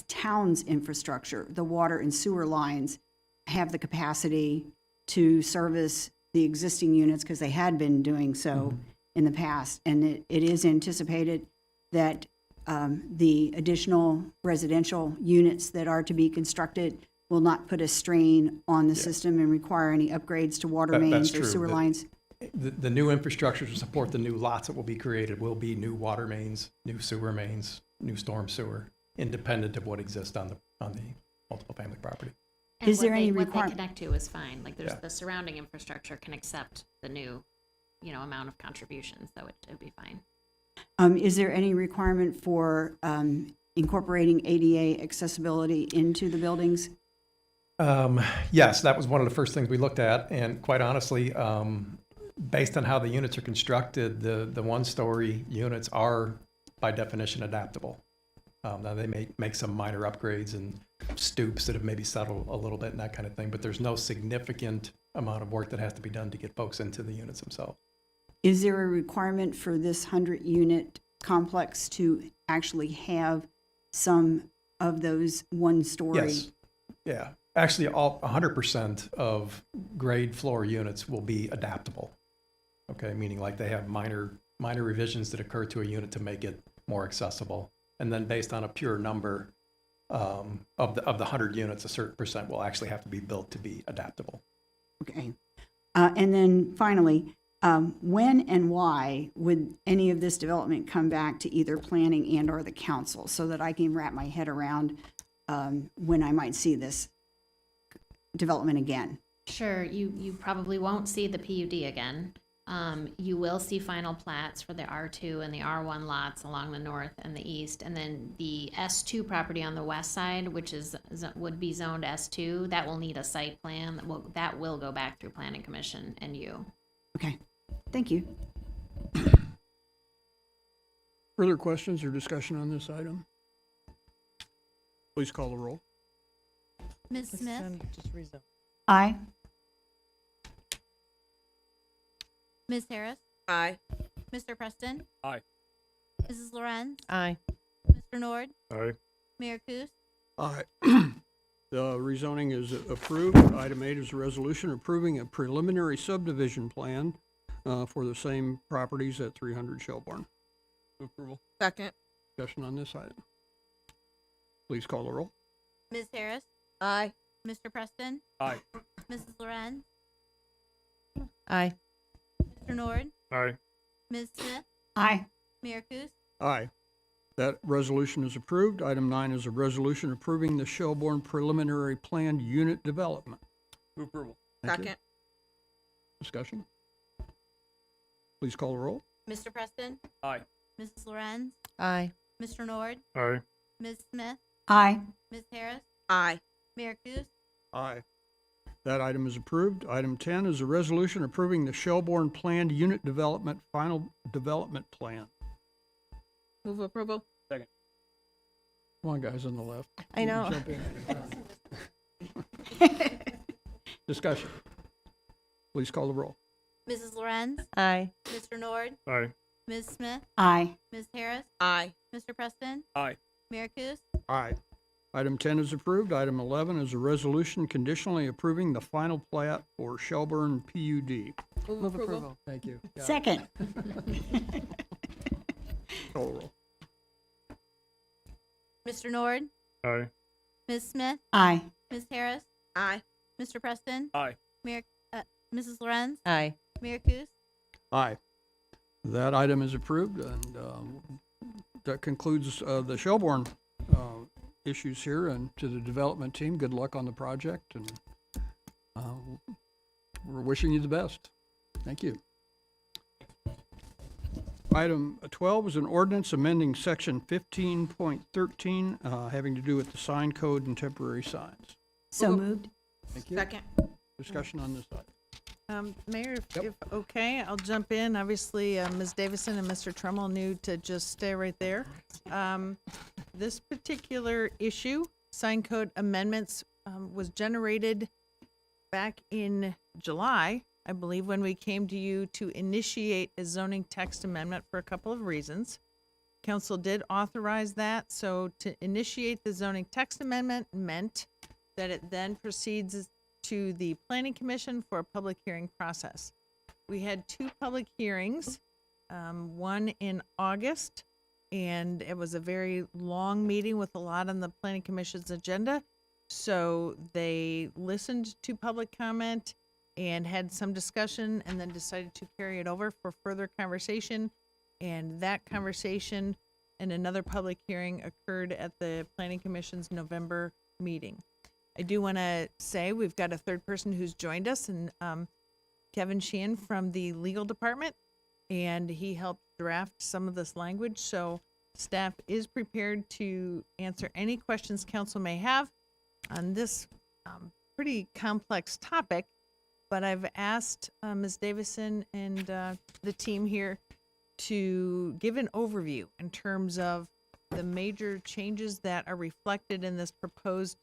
town's infrastructure, the water and sewer lines, have the capacity to service the existing units because they had been doing so in the past. And it is anticipated that the additional residential units that are to be constructed will not put a strain on the system and require any upgrades to water That's mains or true. sewer lines. The new infrastructure to support the new lots that will be created will be new water mains, new sewer mains, new storm sewer. independent of what exists on the multiple family property. And Is what there any what they requirement? connect to is fine. Like there's Yeah. the surrounding infrastructure can accept the new, amount of contributions, so it'd be fine. Is there any requirement for incorporating ADA accessibility into the buildings? Yes, that was one of the first things we looked at, and quite honestly, based on how the units are constructed, the one-story units are by definition adaptable. Now they may make some minor upgrades and stoops that have maybe settled a little bit and that kind of thing, but there's no significant amount of work that has to be done to get folks into the units themselves. Is there a requirement for this 100-unit complex to actually have some of those one-story? Yes, yeah. Actually, 100% of grade floor units will be adaptable. Okay, meaning like they have minor revisions that occur to a unit to make it more accessible. And then based on a pure number of the 100 units, a certain percent will actually have to be built to be adaptable. Okay. And then finally, when and why would any of this development come back to either planning and or the council so that I can wrap my head around when I might see this development again? Sure, you probably won't see the PUD again. You will see final plats for the R2 and the R1 lots along the north and the east, and then the S2 property on the west side, which would be zoned S2, that will need a site plan that will go back through Planning Commission and you. Okay, thank you. Further questions or discussion on this item? Please call the roll. Ms. Smith, Just rezone. Aye. Ms. Harris, Aye. Mr. Preston, Aye. Mrs. Lorenz, Aye. Mr. Nord, Aye. Mayor Kus. Aye. The rezoning is approved. Item 8 is a resolution approving a preliminary subdivision plan for the same properties at 300 Shelburne. Approval. Second. Discussion on this item. Please call the roll. Ms. Harris, Aye. Mr. Preston, Aye. Mrs. Lorenz, Aye. Mr. Nord, Aye. Ms. Smith, Aye. Mayor Kus. Aye. That resolution is approved. Item 9 is a resolution approving the Shelburne preliminary planned unit development. Move approval. Thank you. Discussion. Please call the roll. Mr. Preston, Aye. Mrs. Lorenz, Aye. Mr. Nord, Aye. Ms. Smith, Aye. Ms. Harris, Aye. Mayor Kus. Aye. That item is approved. Item 10 is a resolution approving the Shelburne planned unit development final development plan. Move approval. Come on, guys on the left. I know. Jump in. Discussion. Please call the roll. Mrs. Lorenz, Aye. Mr. Nord, Aye. Ms. Smith, Aye. Ms. Harris, Aye. Mr. Preston, Aye. Mayor Kus. Aye. Item 10 is approved. Item 11 is a resolution conditionally approving the final plat for Shelburne PUD. Move approval. Thank you. Second. Call the roll. Mr. Nord, Aye. Ms. Smith, Aye. Ms. Harris, Aye. Mr. Preston, Aye. Mayor, Mrs. Lorenz, Aye. Mayor Kus. Aye. That item is approved, and that concludes the Shelburne issues here. And to the development team, good luck on the project, and we're wishing you the best. Thank you. Item 12 is an ordinance amending section 15.13 having to do with the sign code and temporary signs. So moved. Thank you. Second. Discussion on this item. Mayor, Yep. if okay, I'll jump in. Obviously, Ms. Davison and Mr. Trummell knew to just stay right there. This particular issue, sign code amendments, was generated back in July, I believe, when we came to you to initiate a zoning text amendment for a couple of reasons. Council did authorize that, so to initiate the zoning text amendment meant that it then proceeds to the Planning Commission for a public hearing process. We had 2 public hearings, one in August, and it was a very long meeting with a lot on the Planning Commission's agenda. So they listened to public comment and had some discussion and then decided to carry it over for further conversation. And that conversation and another public hearing occurred at the Planning Commission's November meeting. I do want to say we've got a third person who's joined us, and Kevin Sheehan from the legal department, and he helped draft some of this language. So staff is prepared to answer any questions council may have on this pretty complex topic. But I've asked Ms. Davison and the team here to give an overview in terms of the major changes that are reflected in this proposed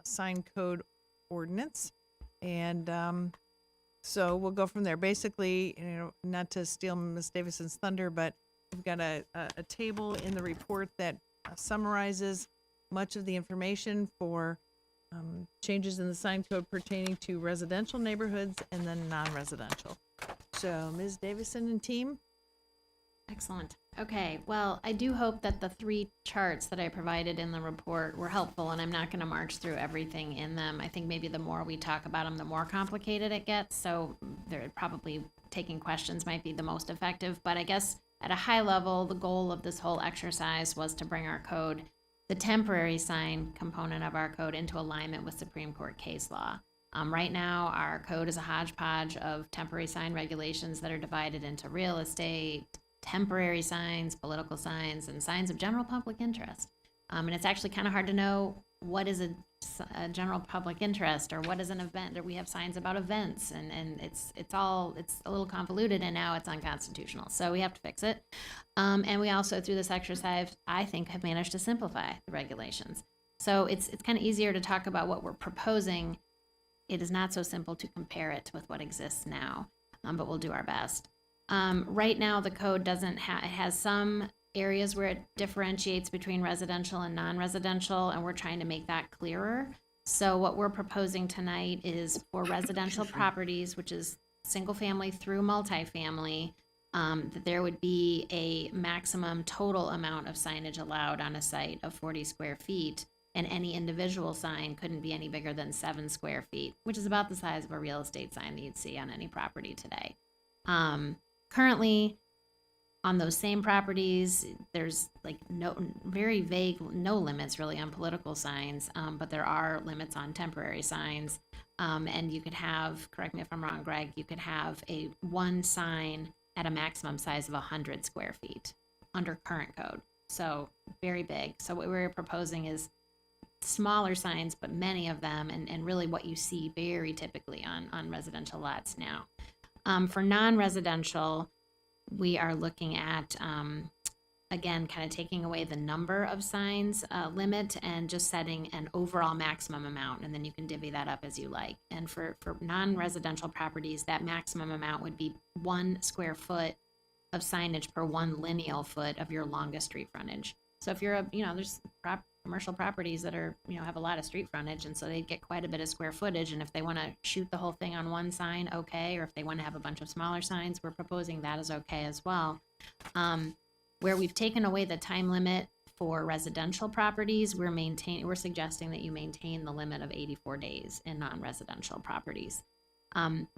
sign code ordinance. And so we'll go from there. Basically, not to steal Ms. Davison's thunder, but we've got a table in the report that summarizes much of the information for changes in the sign code pertaining to residential neighborhoods and then non-residential. So Ms. Davison and team. Excellent. Okay, well, I do hope that the 3 charts that I provided in the report were helpful, and I'm not going to march through everything in them. I think maybe the more we talk about them, the more complicated it gets, so they're probably taking questions might be the most effective. But I guess at a high level, the goal of this whole exercise was to bring our code, the temporary sign component of our code, into alignment with Supreme Court case law. Right now, our code is a hodgepodge of temporary sign regulations that are divided into real estate, temporary signs, political signs, and signs of general public interest. And it's actually kind of hard to know what is a general public interest or what is an event. Or we have signs about events, and it's a little convoluted, and now it's unconstitutional. So we have to fix it. And we also, through this exercise, I think, have managed to simplify the regulations. So it's kind of easier to talk about what we're proposing. It is not so simple to compare it with what exists now, but we'll do our best. Right now, the code it has some areas where it differentiates between residential and non-residential, and we're trying to make that clearer. So what we're proposing tonight is for residential properties, which is single family through multifamily, that there would be a maximum total amount of signage allowed on a site of 40 square feet, and any individual sign couldn't be any bigger than 7 square feet, which is about the size of a real estate sign that you'd see on any property today. Currently, on those same properties, there's no limits really on political signs, but there are limits on temporary signs. And you could have, correct me if I'm wrong, Greg, you could have one sign at a maximum size of 100 square feet under current code. So very big. So what we're proposing is smaller signs, but many of them, and really what you see very typically on residential lots now. For non-residential, we are looking at, again, kind of taking away the number of signs limit and just setting an overall maximum amount, and then you can divvy that up as you like. And for non-residential properties, that maximum amount would be 1 square foot of signage per 1 lineal foot of your longest street frontage. So if you're there's commercial properties that are, have a lot of street frontage, and so they get quite a bit of square footage, and if they want to shoot the whole thing on one sign, okay, or if they want to have a bunch of smaller signs, we're proposing that is okay as well. Where we've taken away the time limit for residential properties, we're suggesting that you maintain the limit of 84 days in non-residential properties.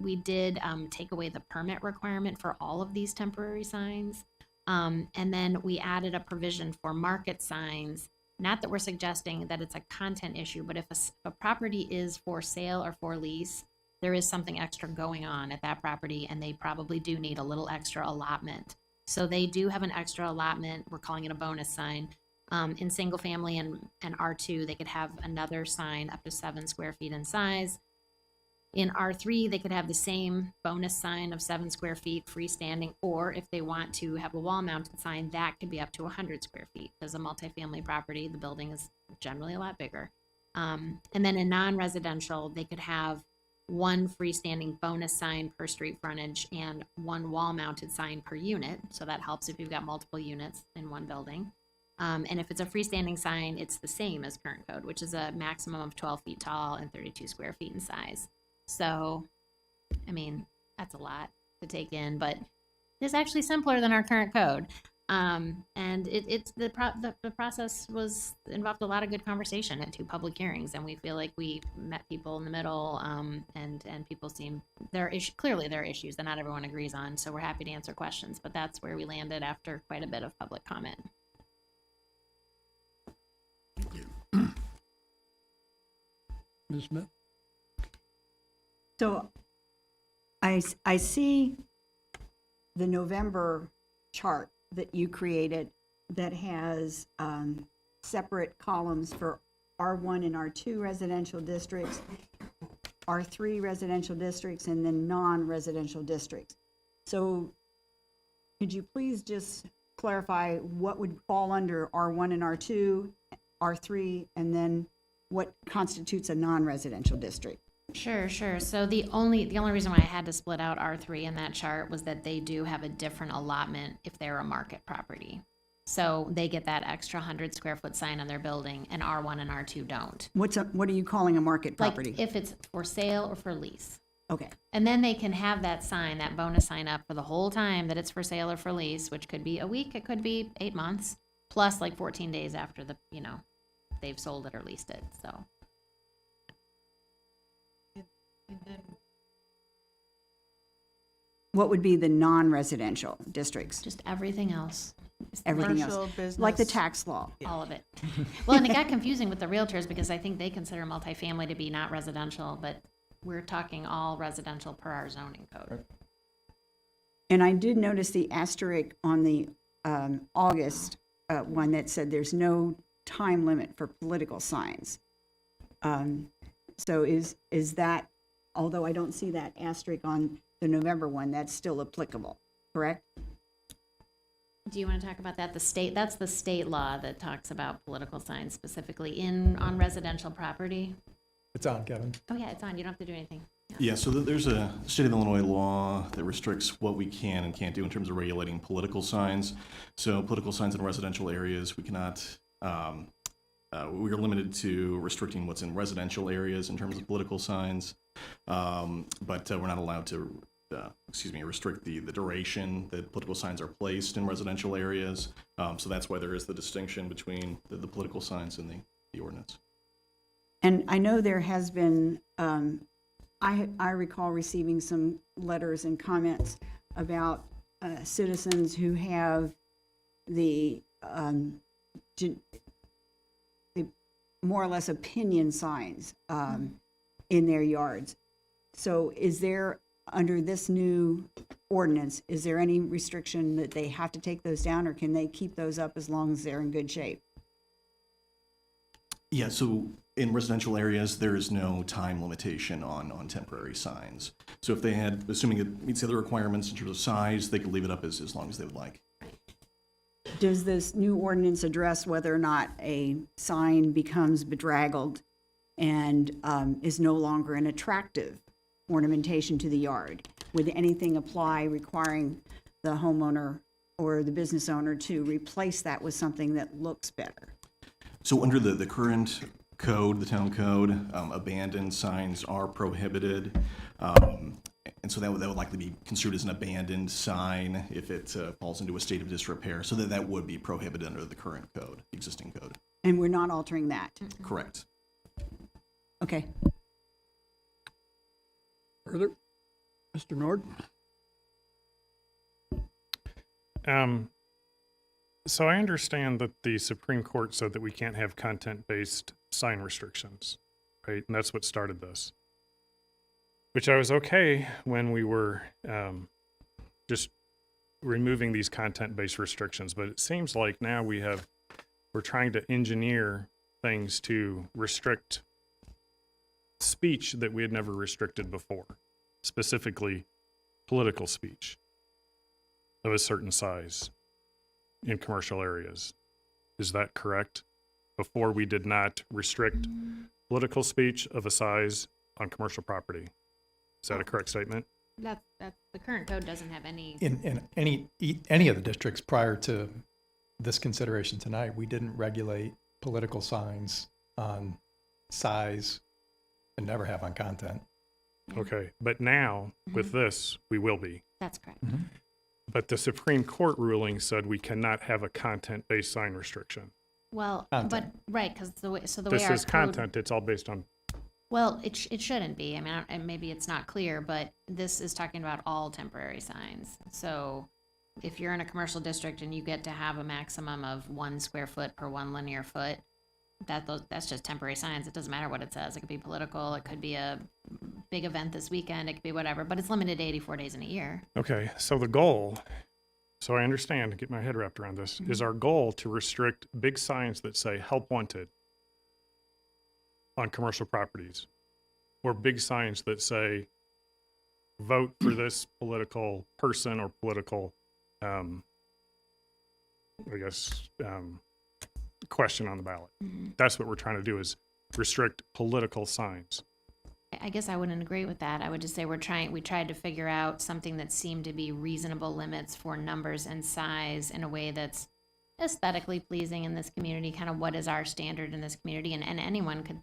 We did take away the permit requirement for all of these temporary signs, and then we added a provision for market signs. Not that we're suggesting that it's a content issue, but if a property is for sale or for lease, there is something extra going on at that property, and they probably do need a little extra allotment. So they do have an extra allotment. We're calling it a bonus sign. In single family and R2, they could have another sign up to 7 square feet in size. In R3, they could have the same bonus sign of 7 square feet freestanding, or if they want to have a wall-mounted sign, that could be up to 100 square feet. As a multifamily property, the building is generally a lot bigger. And then in non-residential, they could have 1 freestanding bonus sign per street frontage and 1 wall-mounted sign per unit. So that helps if you've got multiple units in one building. And if it's a freestanding sign, it's the same as current code, which is a maximum of 12 feet tall and 32 square feet in size. So, I mean, that's a lot to take in, but it's actually simpler than our current code. And the process involved a lot of good conversation at 2 public hearings, and we feel like we met people in the middle, and people seem clearly there are issues that not everyone agrees on. So we're happy to answer questions, but that's where we landed after quite a bit of public comment. Ms. Smith? So I see the November chart that you created that has separate columns for R1 and R2 residential districts, R3 residential districts, and then non-residential districts. So could you please just clarify what would fall under R1 and R2, R3, and then what constitutes a non-residential district? Sure, sure. So the only reason why I had to split out R3 in that chart was that they do have a different allotment if they're a market property. So they get that extra 100 square foot sign on their building, and R1 and R2 don't. What are you calling a market property? Like if it's for sale or for lease. Okay. And then they can have that sign, that bonus sign up for the whole time that it's for sale or for lease, which could be a week, it could be 8 months, plus like 14 days after they've sold it or leased it, so. What would be the non-residential districts? Just everything else. Everything Commercial, else, business. like the tax law. All of it. Well, and it got confusing with the realtors because I think they consider multifamily to be not residential, but we're talking all residential per our zoning code. And I did notice the asterisk on the August one that said there's no time limit for political signs. So is that, although I don't see that asterisk on the November one, that's still applicable, correct? Do you want to talk about that? That's the state law that talks about political signs specifically on residential property. It's on, Kevin. Oh yeah, it's on. You don't have to do anything. Yeah, so there's a state of Illinois law that restricts what we can and can't do in terms of regulating political signs. So political signs in residential areas, we cannot, we are limited to restricting what's in residential areas in terms of political signs. But we're not allowed to, restrict the duration that political signs are placed in residential areas. So that's why there is the distinction between the political signs and the ordinance. And I know there has been, I recall receiving some letters and comments about citizens who have the more or less opinion signs in their yards. So is there, under this new ordinance, is there any restriction that they have to take those down, or can they keep those up as long as they're in good shape? Yeah, so in residential areas, there is no time limitation on temporary signs. So if they had, assuming it meets the other requirements in terms of size, they could leave it up as long as they would like. Does this new ordinance address whether or not a sign becomes bedraggled and is no longer an attractive ornamentation to the yard? Would anything apply requiring the homeowner or the business owner to replace that with something that looks better? So under the current code, the town code, abandoned signs are prohibited. And so that would likely be construed as an abandoned sign if it falls into a state of disrepair. So that would be prohibited under the current code, the existing code. And we're not altering that? Correct. Okay. Further? Mr. Nord? So I understand that the Supreme Court said that we can't have content-based sign restrictions, right? And that's what started this. Which I was okay when we were just removing these content-based restrictions, but it seems like now we're trying to engineer things to restrict speech that we had never restricted before, specifically political speech of a certain size in commercial areas. Is that correct? Before we did not restrict political speech of a size on commercial property. Is that a correct statement? That's the current code doesn't have any. In any of the districts prior to this consideration tonight, we didn't regulate political signs on size and never have on content. Okay, but now with this, we will be. That's correct. But the Supreme Court ruling said we cannot have a content-based sign restriction. Well, Content. but right, because the way our This is code, content, it's all based on, well, it shouldn't be. I mean, and maybe it's not clear, but this is talking about all temporary signs. So if you're in a commercial district and you get to have a maximum of 1 square foot per 1 linear foot, that's just temporary signs. It doesn't matter what it says. It could be political. It could be a big event this weekend. It could be whatever, but it's limited to 84 days in a year. Okay, so the goal, so I understand, get my head wrapped around this, is our goal to restrict big signs that say help wanted on commercial properties, or big signs that say vote for this political person or political, question on the ballot. That's what we're trying to do, is restrict political signs. I guess I wouldn't agree with that. I would just say we tried to figure out something that seemed to be reasonable limits for numbers and size in a way that's aesthetically pleasing in this community, kind of what is our standard in this community. And anyone could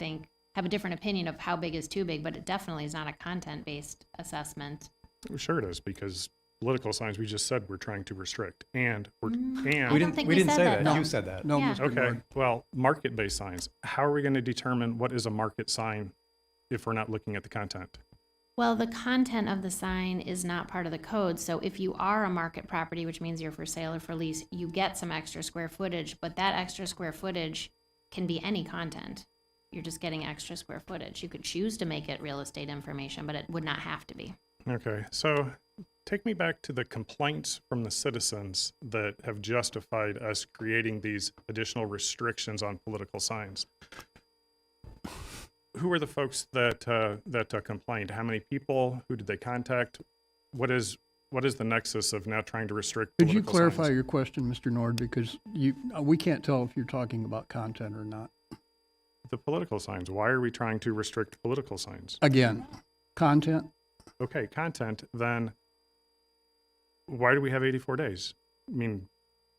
have a different opinion of how big is too big, but it definitely is not a content-based assessment. Sure it is, because political signs, we just said we're trying to restrict, and we're, and I don't think we didn't said say that, that. though. You said that. No, Yeah. Mr. okay, Nord. well, market-based signs, how are we going to determine what is a market sign if we're not looking at the content? Well, the content of the sign is not part of the code. So if you are a market property, which means you're for sale or for lease, you get some extra square footage, but that extra square footage can be any content. You're just getting extra square footage. You could choose to make it real estate information, but it would not have to be. Okay, so take me back to the complaints from the citizens that have justified us creating these additional restrictions on political signs. Who are the folks that complained? How many people? Who did they contact? What is the nexus of now trying to restrict Could you political clarify signs? your question, Mr. Nord, because we can't tell if you're talking about content or not. The political signs. Why are we trying to restrict political signs? Again, content, Okay, content, then why do we have 84 days? I mean,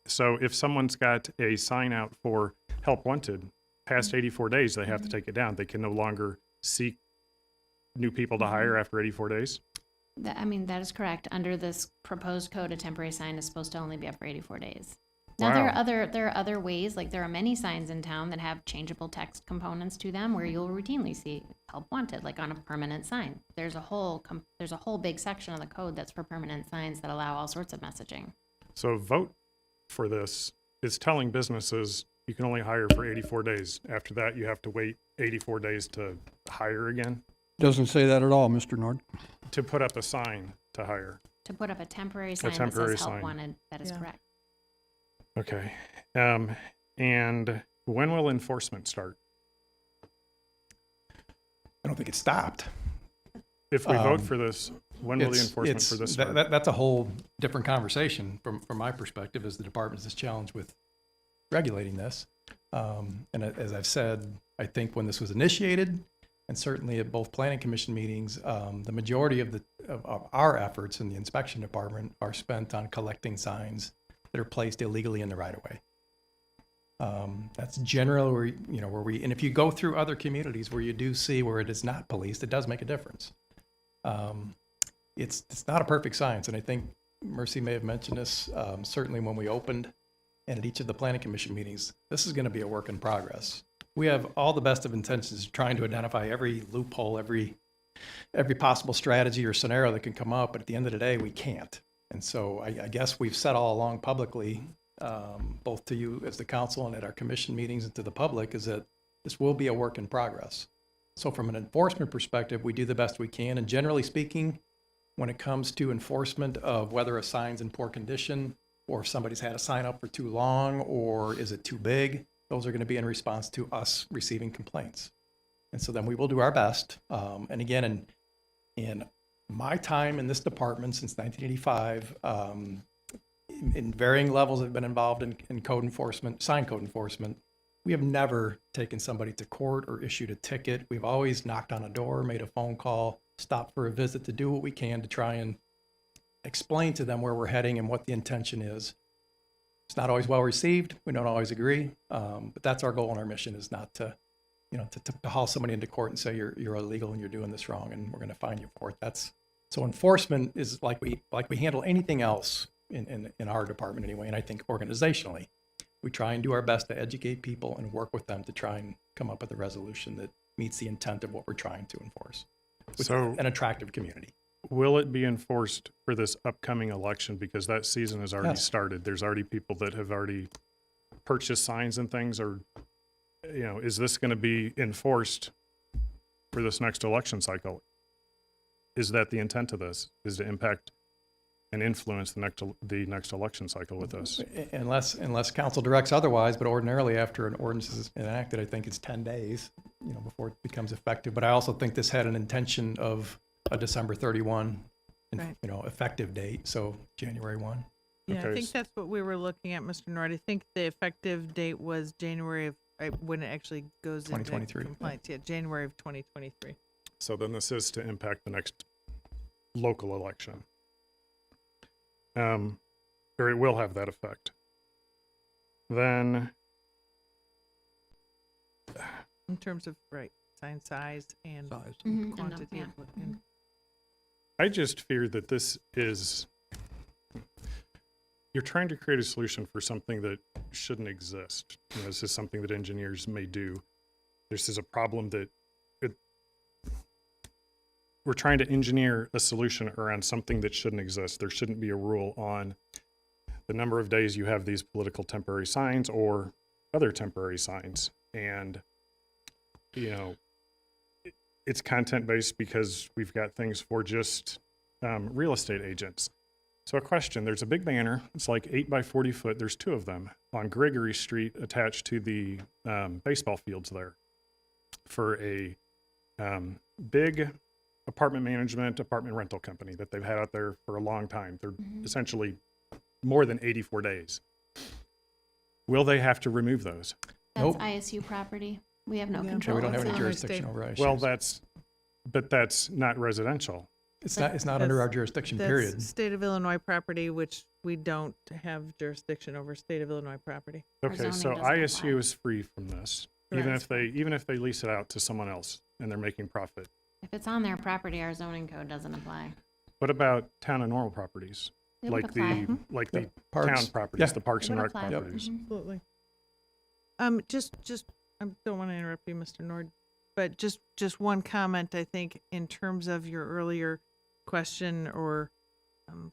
so if someone's got a sign out for help wanted, past 84 days, they have to take it down. They can no longer seek new people to hire after 84 days? That is correct. Under this proposed code, a temporary sign is supposed to only be up for 84 days. Now, Wow. there are other ways, like there are many signs in town that have changeable text components to them where you'll routinely see help wanted, like on a permanent sign. There's a whole big section of the code that's for permanent signs that allow all sorts of messaging. So vote for this is telling businesses you can only hire for 84 days. After that, you have to wait 84 days to hire again, doesn't say that at all, Mr. Nord. to put up a sign to hire. To put up a temporary sign that temporary says help sign. wanted, that is Yeah. correct. Okay. And when will enforcement start? I don't think it stopped. If we vote Um, for this, when will the It's- enforcement it's- for this that- start? that- That's a whole different conversation from my perspective, as the department is challenged with regulating this. And as I've said, I think when this was initiated, and certainly at both planning commission meetings, the majority of our efforts in the inspection department are spent on collecting signs that are placed illegally in the right of way. That's generally where we, and if you go through other communities where you do see where it is not policed, it does make a difference. It's not a perfect science, and I think Mercy may have mentioned this, certainly when we opened and at each of the planning commission meetings. This is going to be a work in progress. We have all the best of intentions trying to identify every loophole, every possible strategy or scenario that can come up, but at the end of the day, we can't. And so I guess we've said all along publicly, both to you as the council and at our commission meetings and to the public, is that this will be a work in progress. So from an enforcement perspective, we do the best we can. And generally speaking, when it comes to enforcement of whether a sign's in poor condition, or if somebody's had a sign up for too long, or is it too big, those are going to be in response to us receiving complaints. And so then we will do our best. And again, in my time in this department since 1985, in varying levels have been involved in code enforcement, sign code enforcement. We have never taken somebody to court or issued a ticket. We've always knocked on a door, made a phone call, stopped for a visit to do what we can to try and explain to them where we're heading and what the intention is. It's not always well received. We don't always agree, but that's our goal and our mission, is not to haul somebody into court and say you're illegal and you're doing this wrong and we're going to fine you for it. So enforcement is like we handle anything else in our department anyway. And I think organizationally, we try and do our best to educate people and work with them to try and come up with a resolution that meets the intent of what we're trying to enforce with So- an attractive community. Will it be enforced for this upcoming election? Because that season has already Yes. started. There's already people that have already purchased signs and things, or is this going to be enforced for this next election cycle? Is that the intent of this? Is to impact and influence the next election cycle with this? Unless council directs otherwise, but ordinarily after an ordinance is enacted, I think it's 10 days, before it becomes effective. But I also think this had an intention of a December 31, Right. Effective date, so January 1. Yeah, I Okay, think that's what we were looking at, Mr. Nord. I think the effective date was January of, when it actually goes into 2023. compliance. Yeah, January of 2023. So then this is to impact the next local election. Or it will have that effect. Then, In terms of, right, sign size and Size. Mhm, quantity. yeah. And I just fear that this is, you're trying to create a solution for something that shouldn't exist. This is something that engineers may do. This is a problem that we're trying to engineer a solution around something that shouldn't exist. There shouldn't be a rule on the number of days you have these political temporary signs or other temporary signs. And, it's content-based because we've got things for just real estate agents. So a question, there's a big banner, it's like 8 by 40 foot, there's 2 of them on Gregory Street attached to the baseball fields there for a big apartment rental company that they've had out there for a long time. They're essentially more than 84 days. Will they have to remove those? That's Nope. ISU property. We have no Yeah. control. We don't have over any that. jurisdiction over ISUs. Well, that's not residential. It's not under our jurisdiction, period. that's state of Illinois property, which we don't have jurisdiction over state of Illinois property. Our Okay, zoning so doesn't ISU apply. is free from this, Correct. even if they lease it out to someone else and they're making profit. If it's on their property, our zoning code doesn't apply. What about town and normal properties? It would Like apply. the town Parks. properties, Yeah. the Parks It and would Rec apply. Yep. properties? Mhm. Absolutely. Just, I don't want to interrupt you, Mr. Nord, but just one comment, I think, in terms of your earlier question or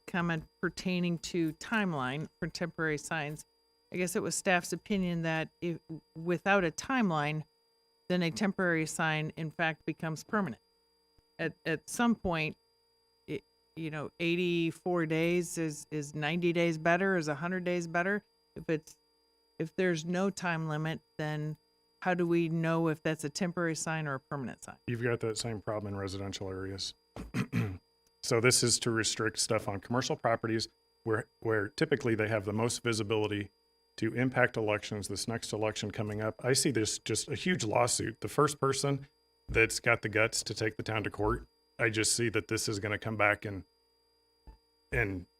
comment pertaining to timeline for temporary signs. I guess it was staff's opinion that if, without a timeline, then a temporary sign in fact becomes permanent. At some point, 84 days is 90 days better, is 100 days better. If there's no time limit, then how do we know if that's a temporary sign or a permanent sign? You've got that same problem in residential areas. So this is to restrict stuff on commercial properties where typically they have the most visibility to impact elections. This next election coming up, I see this just a huge lawsuit. The first person that's got the guts to take the town to court, I just see that this is going to come back and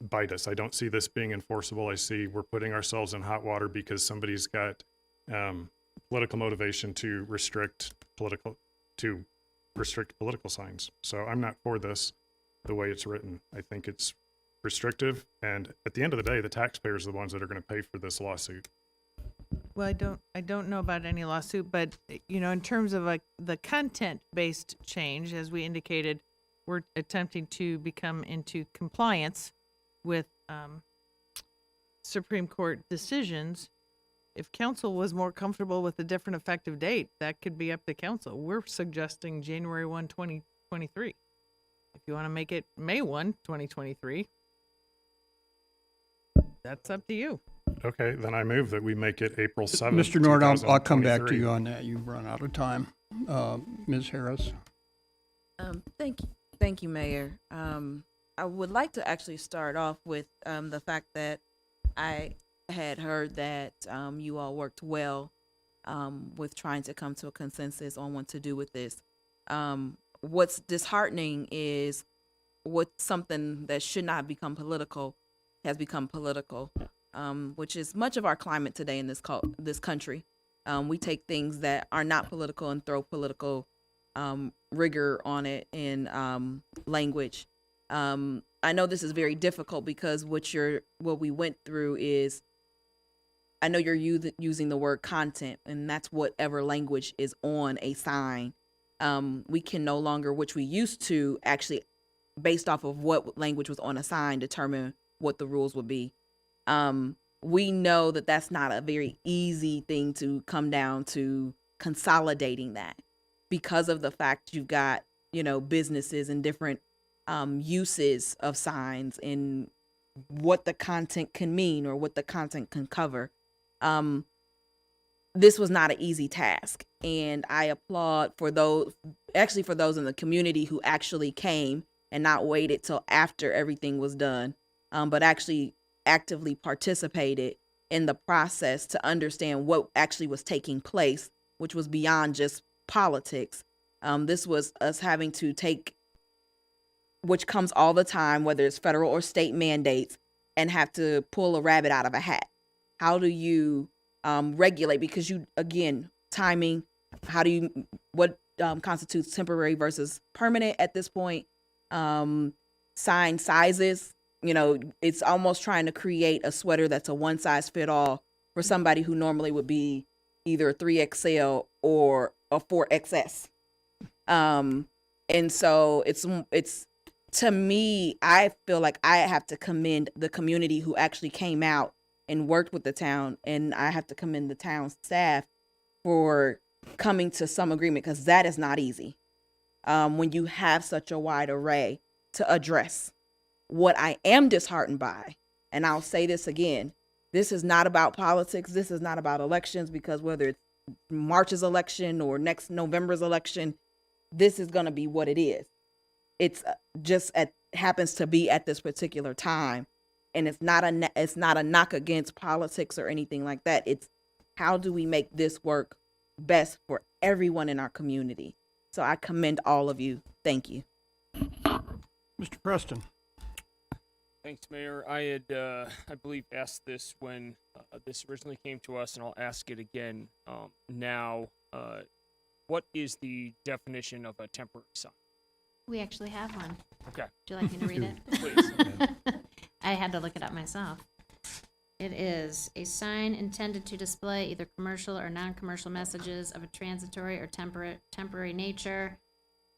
bite us. I don't see this being enforceable. I see we're putting ourselves in hot water because somebody's got political motivation to restrict political signs. So I'm not for this the way it's written. I think it's restrictive, and at the end of the day, the taxpayers are the ones that are going to pay for this lawsuit. Well, I don't know about any lawsuit, but in terms of like the content-based change, as we indicated, we're attempting to become into compliance with Supreme Court decisions. If council was more comfortable with a different effective date, that could be up to council. We're suggesting January 1, 2023. If you want to make it May 1, 2023, that's up to you. Okay, then I move that we make it April 7th. Mr. Nord, I'll come back to 2023. you on that. You've run out of time. Ms. Harris? Thank you, Mayor. I would like to actually start off with the fact that I had heard that you all worked well with trying to come to a consensus on what to do with this. What's disheartening is what something that should not become political has become political, which is much of our climate today in this country. We take things that are not political and throw political rigor on it in language. I know this is very difficult because what we went through is, I know you're using the word content, and that's whatever language is on a sign. We can no longer, which we used to actually, based off of what language was on a sign, determine what the rules would be. we know that that's not a very easy thing to come down to consolidating that, because of the fact you've got, businesses and different uses of signs and what the content can mean or what the content can cover. This was not an easy task, and I applaud for those in the community who actually came and not waited till after everything was done, but actually actively participated in the process to understand what actually was taking place, which was beyond just politics. This was us having to take, which comes all the time, whether it's federal or state mandates, and have to pull a rabbit out of a hat. How do you regulate? Because timing, what constitutes temporary versus permanent at this point? Sign sizes, it's almost trying to create a sweater that's a one size fit all for somebody who normally would be either a 3XL or a 4XS. And so it's to me, I feel like I have to commend the community who actually came out and worked with the town, and I have to commend the town staff for coming to some agreement, because that is not easy when you have such a wide array to address. What I am disheartened by, and I'll say this again, this is not about politics. This is not about elections, because whether it's March's election or next November's election, this is going to be what it is. It's just happens to be at this particular time, and it's not a knock against politics or anything like that. It's how do we make this work best for everyone in our community? So I commend all of you. Thank you. Mr. Preston. Thanks, Mayor. I had, I believe, asked this when this originally came to us, and I'll ask it again now. What is the definition of a temporary sign? We actually have one. Okay. Would you like me to read it? Please. I had to look it up myself. It is a sign intended to display either commercial or non-commercial messages of a transitory or temporary nature.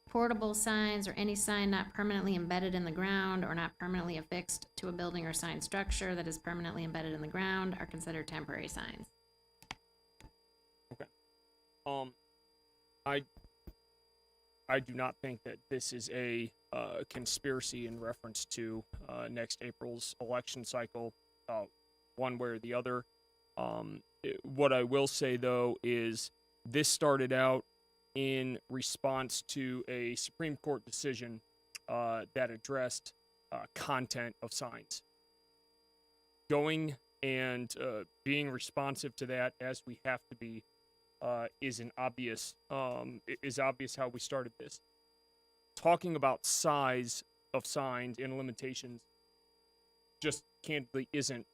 Portable signs or any sign not permanently embedded in the ground or not permanently affixed to a building or sign structure that is permanently embedded in the ground are considered temporary signs. Okay. I do not think that this is a conspiracy in reference to next April's election cycle, one way or the other. What I will say, though, is this started out in response to a Supreme Court decision that addressed content of signs. Going and being responsive to that, as we have to be, is obvious how we started this. Talking about size of signs and limitations just candidly isn't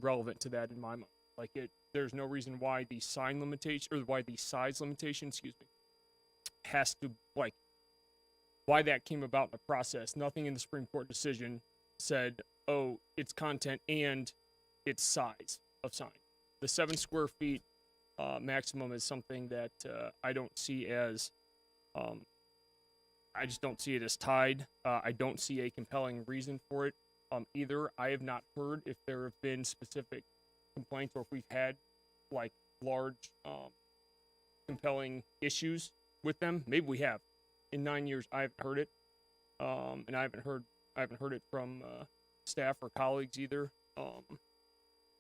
relevant to that in my mind. Like, there's no reason why the sign limitation, or why the size limitation, has to, like, why that came about in the process. Nothing in the Supreme Court decision said, oh, it's content and its size of sign. The 7 square feet maximum is something that I don't see as, I just don't see it as tied. I don't see a compelling reason for it either. I have not heard if there have been specific complaints or if we've had like large compelling issues with them. Maybe we have. In 9 years, I haven't heard it, and I haven't heard it from staff or colleagues either.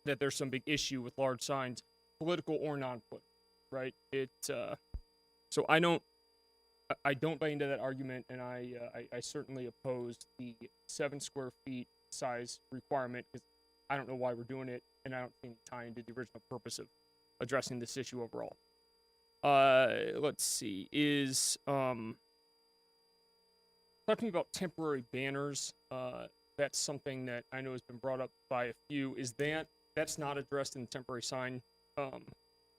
That there's some big issue with large signs, political or non-political, right? So I don't buy into that argument, and I certainly oppose the 7 square feet size requirement, because I don't know why we're doing it, and I don't see any tie into the original purpose of addressing this issue overall. Let's see, talking about temporary banners, that's something that I know has been brought up by a few. That's not addressed in the temporary sign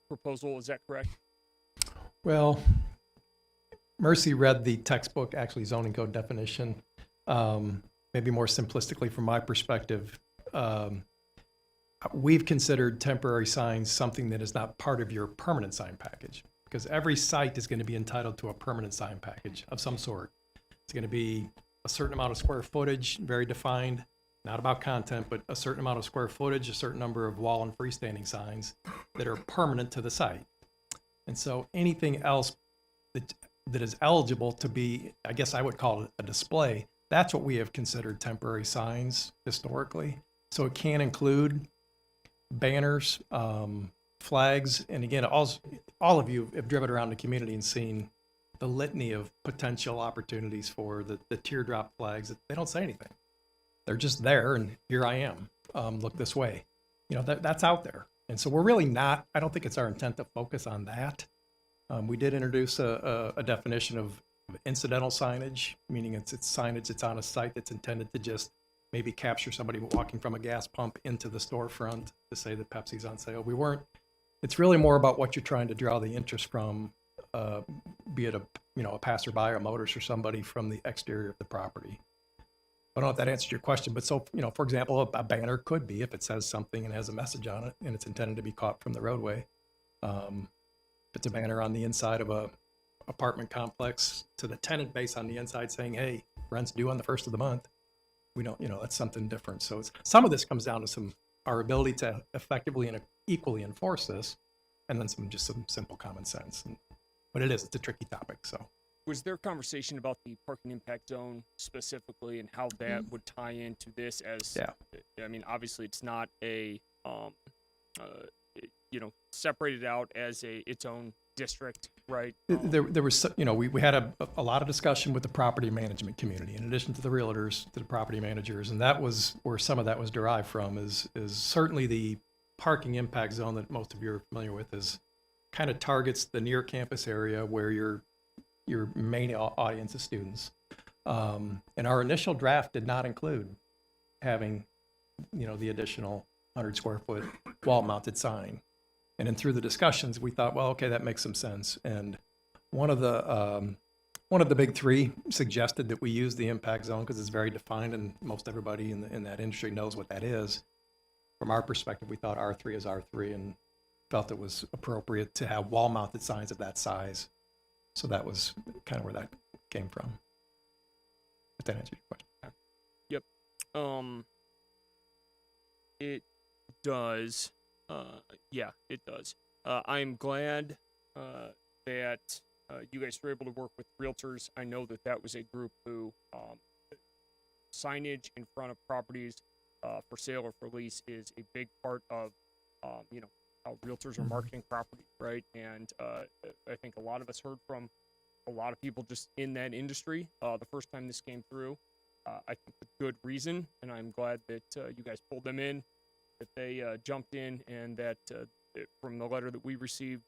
proposal, is that correct? Well, Mercy read the textbook, actually zoning code definition, maybe more simplistically from my perspective. We've considered temporary signs something that is not part of your permanent sign package, because every site is going to be entitled to a permanent sign package of some sort. It's going to be a certain amount of square footage, very defined. not about content, but a certain amount of square footage, a certain number of wall and freestanding signs that are permanent to the site. And so anything else that is eligible to be, I guess I would call it a display, that's what we have considered temporary signs historically. So it can include banners, flags, and again, all of you have driven around the community and seen the litany of potential opportunities for the teardrop flags. They don't say anything. They're just there, and here I am. Look this way. You know, that's out there. And so we're really not, I don't think it's our intent to focus on that. We did introduce a definition of incidental signage, meaning it's signage that's on a site that's intended to just maybe capture somebody walking from a gas pump into the storefront to say that Pepsi's on sale. It's really more about what you're trying to draw the interest from, be it a passerby or a motorist or somebody from the exterior of the property. I don't know if that answers your question, but so, for example, a banner could be, if it says something and has a message on it and it's intended to be caught from the roadway. If it's a banner on the inside of a apartment complex to the tenant base on the inside saying, hey, rent's due on the 1st of the month, we don't, that's something different. So some of this comes down to our ability to effectively and equally enforce this, and then some simple common sense. But it's a tricky topic, so. Was there conversation about the parking impact zone specifically and how that would tie into this as, I mean, obviously it's not a, separated out as its own district, right? There was, we had a lot of discussion with the property management community, in addition to the realtors, to the property managers, and that was where some of that was derived from, is certainly the parking impact zone that most of you are familiar with is kind of targets the near campus area where your main audience is students. And our initial draft did not include having, the additional 100 square foot wall mounted sign. And then through the discussions, we thought, well, okay, that makes some sense. And one of the big three suggested that we use the impact zone because it's very defined and most everybody in that industry knows what that is. From our perspective, we thought R3 is R3 and felt it was appropriate to have wall mounted signs of that size. So that was kind of where that came from. If that answers your question. Yep. It does. Yeah, it does. I'm glad that you guys were able to work with realtors. I know that was a group who signage in front of properties for sale or for lease is a big part of how realtors are marketing property, right? And I think a lot of us heard from a lot of people just in that industry the first time this came through. I think with good reason, and I'm glad that you guys pulled them in, that they jumped in, and that from the letter that we received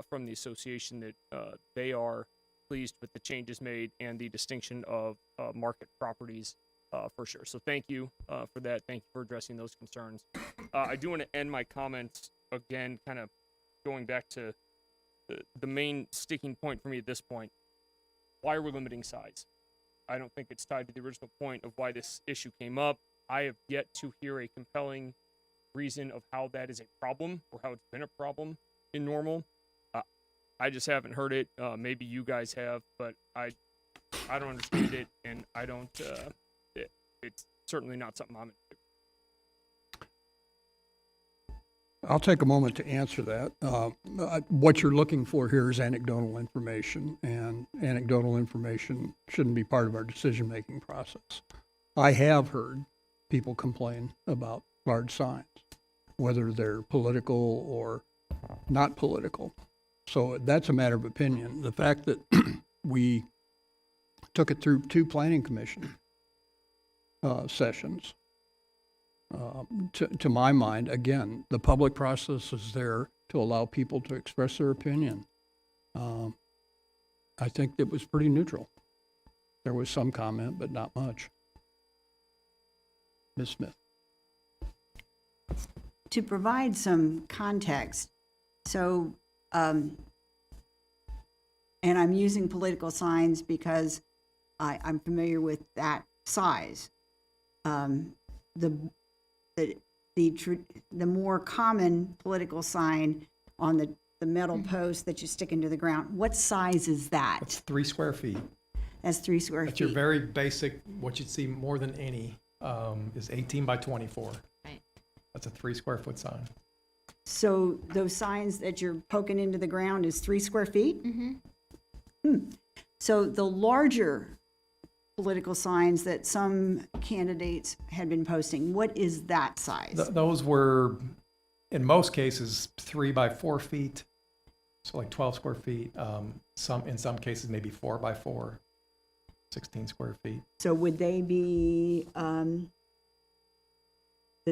from the association that they are pleased with the changes made and the distinction of market properties for sure. So thank you for that. Thank you for addressing those concerns. I do want to end my comments again, kind of going back to the main sticking point for me at this point. Why are we limiting size? I don't think it's tied to the original point of why this issue came up. I have yet to hear a compelling reason of how that is a problem or how it's been a problem in Normal. I just haven't heard it. Maybe you guys have, but I don't understand it, and I don't. It's certainly not something I'm into. I'll take a moment to answer that. What you're looking for here is anecdotal information, and anecdotal information shouldn't be part of our decision-making process. I have heard people complain about large signs, whether they're political or not political. So that's a matter of opinion. The fact that we took it through 2 planning commission sessions, to my mind, again, the public process is there to allow people to express their opinion. I think it was pretty neutral. There was some comment, but not much. Ms. Smith. To provide some context, so, and I'm using political signs because I'm familiar with that size. The more common political sign on the metal post that you stick into the ground, what size is that? It's 3 square feet. That's 3 square That's feet. your very basic, what you'd see more than any is 18 by 24. Right. That's a 3 square foot sign. So those signs that you're poking into the ground is 3 square feet? Mm-hmm. So the larger political signs that some candidates had been posting, what is that size? Those were, in most cases, 3 by 4 feet, so like 12 square feet. In some cases, maybe 4 by 4, 16 square feet. So would they be the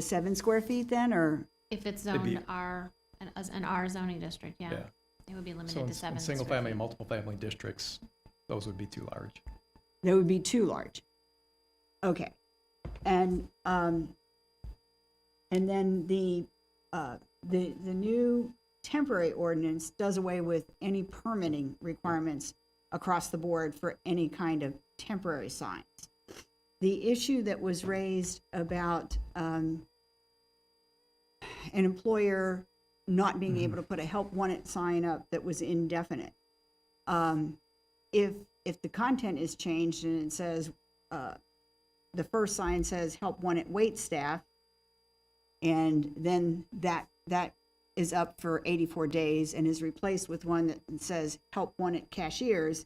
7 square feet then, or? If it's It'd be- zoned R, an R zoning district, yeah. Yeah. It would be So limited in to 7 single square family feet. and multiple family districts, those would be too large. That would be too large. Okay. And then the new temporary ordinance does away with any permitting requirements across the board for any kind of temporary signs. The issue that was raised about an employer not being able to put a help wanted sign up that was indefinite. If the content is changed and it says, the first sign says help wanted wait staff, and then that is up for 84 days and is replaced with one that says help wanted cashiers,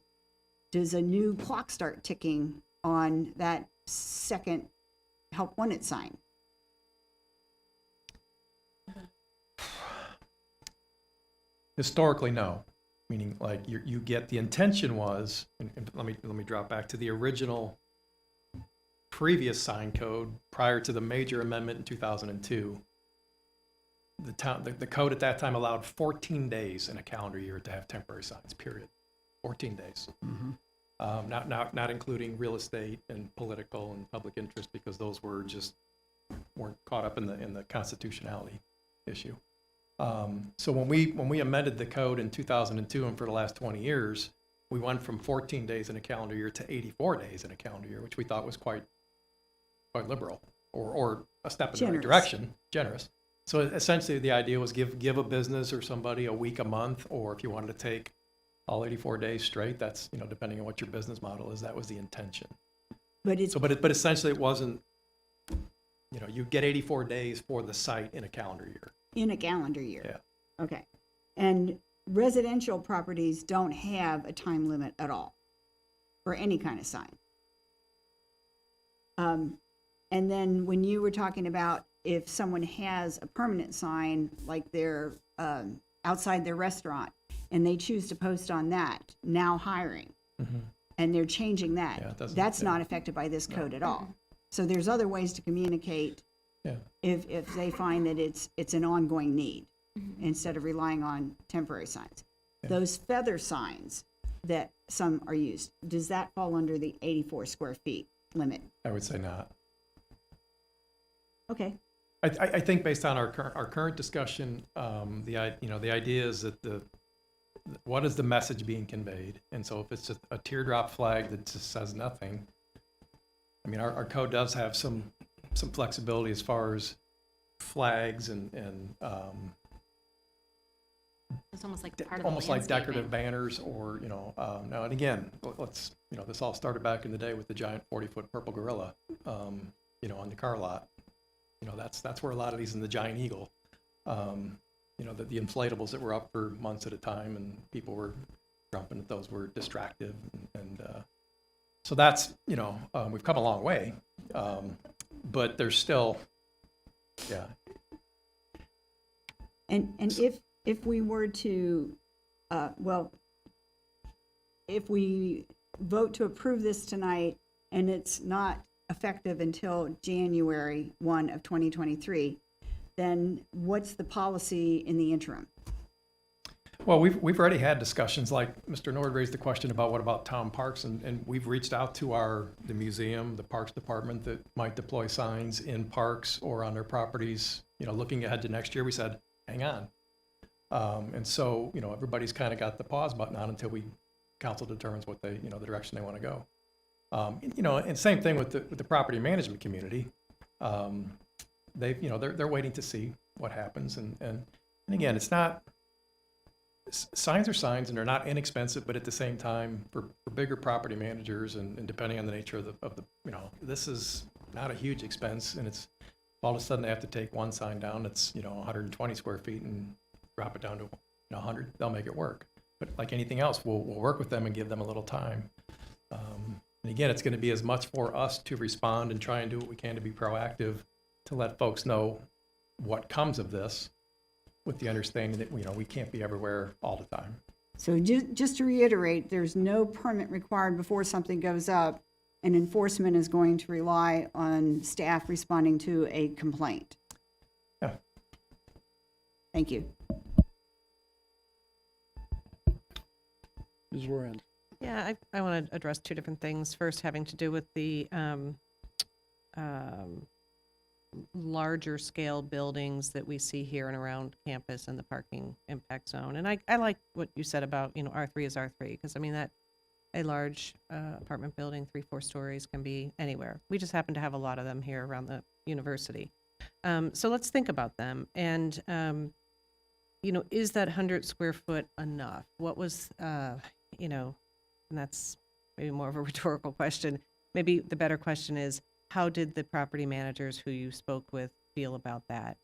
does a new clock start ticking on that second help wanted sign? Historically, no. Meaning, like, you get, the intention was, and let me drop back to the original previous sign code prior to the major amendment in 2002. The code at that time allowed 14 days in a calendar year to have temporary signs, period. 14 days. Not including real estate and political and public interest, because those weren't caught up in the constitutionality issue. So when we amended the code in 2002, and for the last 20 years, we went from 14 days in a calendar year to 84 days in a calendar year, which we thought was quite liberal, or a step in the right Generous. direction, generous. So essentially, the idea was give a business or somebody a week, a month, or if you wanted to take all 84 days straight, that's, depending on what your business model is, that was the intention. But it's So, but essentially, it wasn't, you get 84 days for the site in a calendar year. in a calendar year. Yeah. Okay. And residential properties don't have a time limit at all for any kind of sign. And then when you were talking about if someone has a permanent sign, like they're outside their restaurant, and they choose to post on that, now hiring, and they're changing that, Yeah, it doesn't- that's yeah. not affected by this code at all. So there's other ways to communicate Yeah. if they find that it's an ongoing need, instead of relying on temporary signs. Yeah. Those feather signs that some are used, does that fall under the 84 square feet limit? I would say not. Okay. I think based on our current discussion, the idea is that what is the message being conveyed? And so if it's a teardrop flag that just says nothing, I mean, our code does have some flexibility as far as flags and It's almost like part of the almost like decorative landscaping. banners, or now and again, let's this all started back in the day with the giant 40-foot purple gorilla, on the car lot. That's where a lot of these, in the giant eagle, the inflatables that were up for months at a time, and people were jumping at those, were distractive, and so that's we've come a long way, but there's still, yeah. And if we were to, if we vote to approve this tonight and it's not effective until January 1 of 2023, then what's the policy in the interim? Well, we've already had discussions, like Mr. Nord raised the question about what about town parks, and we've reached out to the museum, the parks department that might deploy signs in parks or on their properties. Looking ahead to next year, we said, hang on. And so, everybody's kind of got the pause button on until council determines what they, the direction they want to go. And same thing with the property management community. They're waiting to see what happens, and again, it's not. Signs are signs, and they're not inexpensive, but at the same time, for bigger property managers, and depending on the nature of the this is not a huge expense, and it's, all of a sudden they have to take one sign down that's, 120 square feet and drop it down to 100, they'll make it work. But like anything else, we'll work with them and give them a little time. And again, it's going to be as much for us to respond and try and do what we can to be proactive, to let folks know what comes of this, with the understanding that, we can't be everywhere all the time. So just to reiterate, there's no permit required before something goes up, and enforcement is going to rely on staff responding to a complaint. Yeah. Thank you. Ms. Lorenz. Yeah, I want to address two different things. First, having to do with the larger scale buildings that we see here and around campus and the parking impact zone. And I like what you said about, R3 is R3, because I mean that a large apartment building, 3-4 stories, can be anywhere. We just happen to have a lot of them here around the university. So let's think about them. And, is that 100 square foot enough? What was, and that's maybe more of a rhetorical question. Maybe the better question is, how did the property managers who you spoke with feel about that?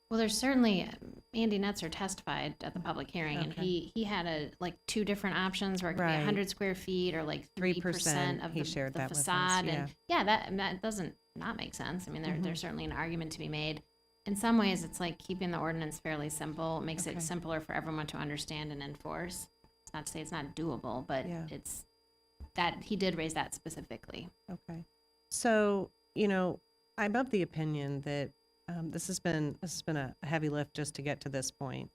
Well, there's certainly, Andy Netzer testified at the public hearing, and Okay. he had two different options where it could be Right. 100 square feet or like 3% of he the, shared the that with us, facade. yeah. And yeah, that doesn't not make sense. I mean, there's certainly an argument to be made. In some ways, it's like keeping the ordinance fairly simple. It makes Okay. it simpler for everyone to understand and enforce. It's not to say it's not doable, but Yeah. it's that he did raise that specifically. Okay. So, I'm of the opinion that this has been a heavy lift just to get to this point.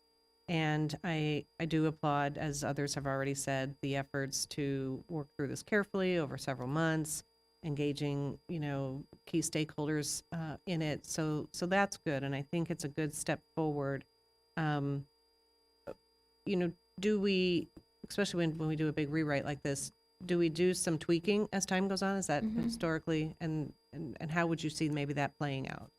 And I do applaud, as others have already said, the efforts to work through this carefully over several months, engaging, key stakeholders in it. So that's good. And I think it's a good step forward. Do we, especially when we do a big rewrite like this, do we do some tweaking as time goes on? Is that historically, and how would you see maybe that playing out?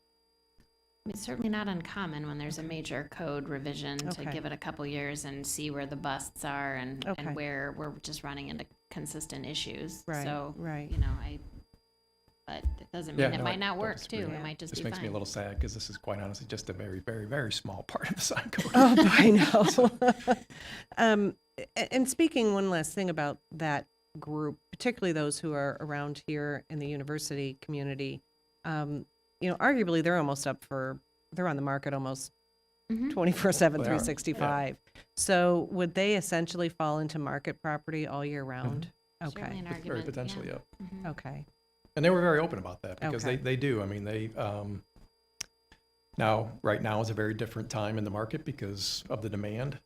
It's certainly not uncommon when there's a major code revision to Okay. give it a couple years and see where the busts are and Okay. where we're just running into consistent issues. Right, So, right. but it doesn't mean it might not don't work disagree. too. Yeah. It might just This be makes fine. me a little sad, because this is quite honestly just a very, very, very small part of the sign code. Oh, I know. And speaking one last thing about that group, particularly those who are around here in the university community, arguably they're on the market almost 24/7, They are, 365. So would they essentially fall into market property all year round? Certainly Okay, an Very argument. potentially, yeah. yeah. Mhm. okay, And they were very open about that, because Okay. they do. I mean, right now is a very different time in the market because of the demand.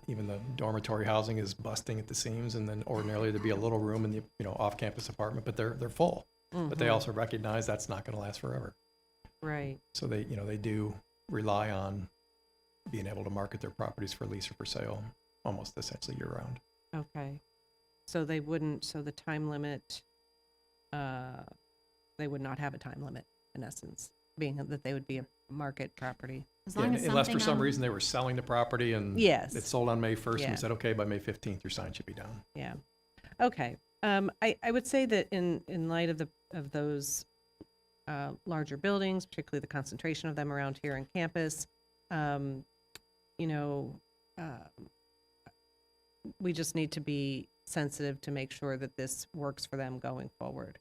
Even the dormitory housing is busting at the seams, and then ordinarily there'd be a little room in the, off-campus apartment, but they're full. But they Mhm. also recognize that's not going to last forever. right, So they do rely on being able to market their properties for lease or for sale almost essentially year round. okay. So they wouldn't, so the time limit, they would not have a time limit, in essence, being that they would be a market property. As Yeah, long as unless for something some on- reason they were selling the property and Yes. it sold on May 1st, and Yeah. we said, okay, by May 15th, your sign should be down. Yeah. Okay. I would say that in light of those larger buildings, particularly the concentration of them around here on campus, we just need to be sensitive to make sure that this works for them going forward.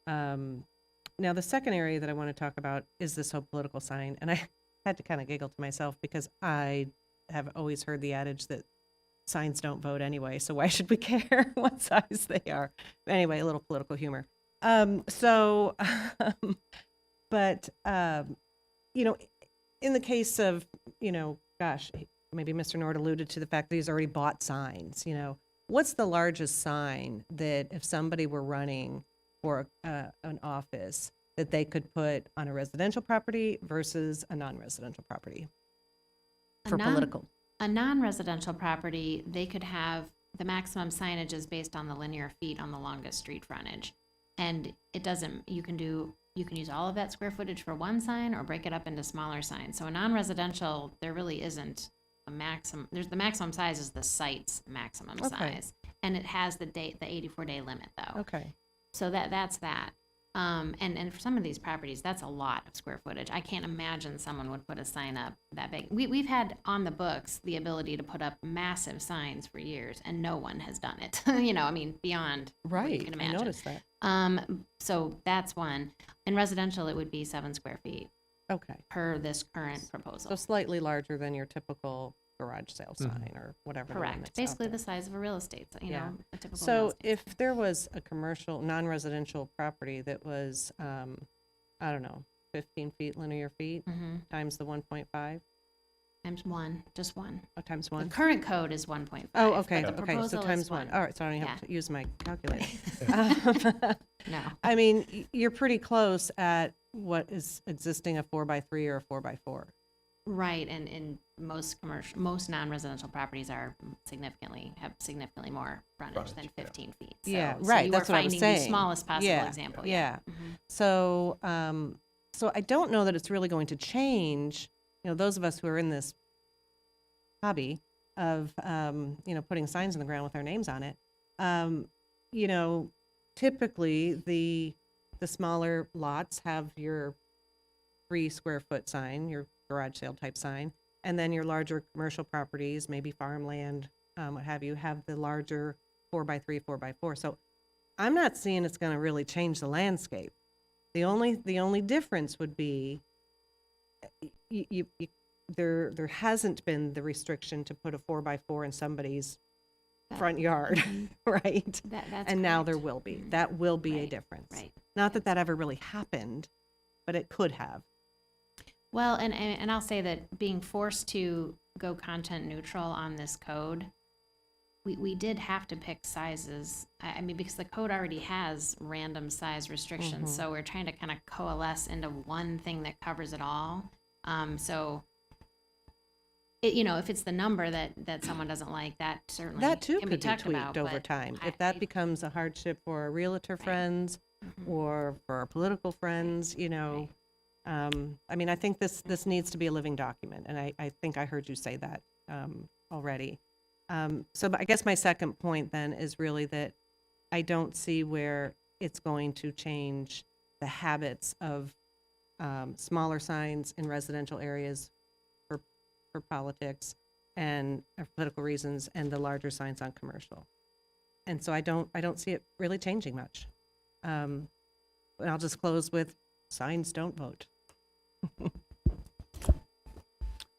Now, the second area that I want to talk about is this whole political sign. And I had to kind of giggle to myself because I have always heard the adage that signs don't vote anyway, so why should we care what size they are? Anyway, a little political humor. In the case of, maybe Mr. Nord alluded to the fact that he's already bought signs, what's the largest sign that if somebody were running for an office that they could put on a residential property versus a non-residential property for political? A non-residential property, they could have the maximum signage is based on the linear feet on the longest street frontage. And it doesn't, you can use all of that square footage for one sign or break it up into smaller signs. So a non-residential, there really isn't a maximum, the maximum size is the site's maximum Okay. size. And it has the 84-day limit though. Okay. So that's that. And for some of these properties, that's a lot of square footage. I can't imagine someone would put a sign up that big. We've had on the books the ability to put up massive signs for years, and no one has done it. You know, I mean, beyond what you Right, can I imagine. noticed that. So that's one. In residential, it would be 7 square feet Okay, per this current proposal. so slightly larger than your typical garage sale sign or whatever. the one Correct. that's out Basically there. the size of a real estate, you Yeah. know, a typical real So estate if sign. there was a commercial, non-residential property that was, I don't know, 15 feet linear feet Mhm. times the 1.5, Times one, just one. times The 1? current code is 1.5. Oh, okay, but the okay, so proposal is times 1. All right, so I don't even have Yeah. to use my calculator. No. I mean, you're pretty close at what is existing, a 4x3 or a 4x4. Right, and most most non-residential properties have significantly more frontage than 15 feet. So, Yeah, so right, you that's were what I was finding saying. the smallest possible Yeah, example. yeah. Mhm. So, so I don't know that it's really going to change, you know, those of us who are in this hobby of, you know, putting signs in the ground with our names on it. You know, typically the smaller lots have your 3 square foot sign, your garage sale type sign, and then your larger commercial properties, maybe farmland, what have you, have the larger 4x3, 4x4. So I'm not seeing it's going to really change the landscape. The only difference would be there hasn't been the restriction to put a 4x4 in somebody's front yard, right? That's and now there correct. will be. That will be a Right, difference. right. Not that that ever really happened, but it could have. Well, and I'll say that being forced to go content neutral on this code, we did have to pick sizes. I mean, because the code already has random size restrictions, so we're trying to kind of coalesce into one thing that covers it all. So, you know, if it's the number that someone doesn't like, that certainly That too can could be talked tweaked about, over but time. I- If that becomes a hardship for our realtor friends or for our political friends, you know, I mean, I think this needs to be a living document, and I think I heard you say that already. So but I guess my second point then is really that I don't see where it's going to change the habits of smaller signs in residential areas for politics and for political reasons, and the larger signs on commercial. And so I don't see it really changing much. And I'll just close with signs don't vote.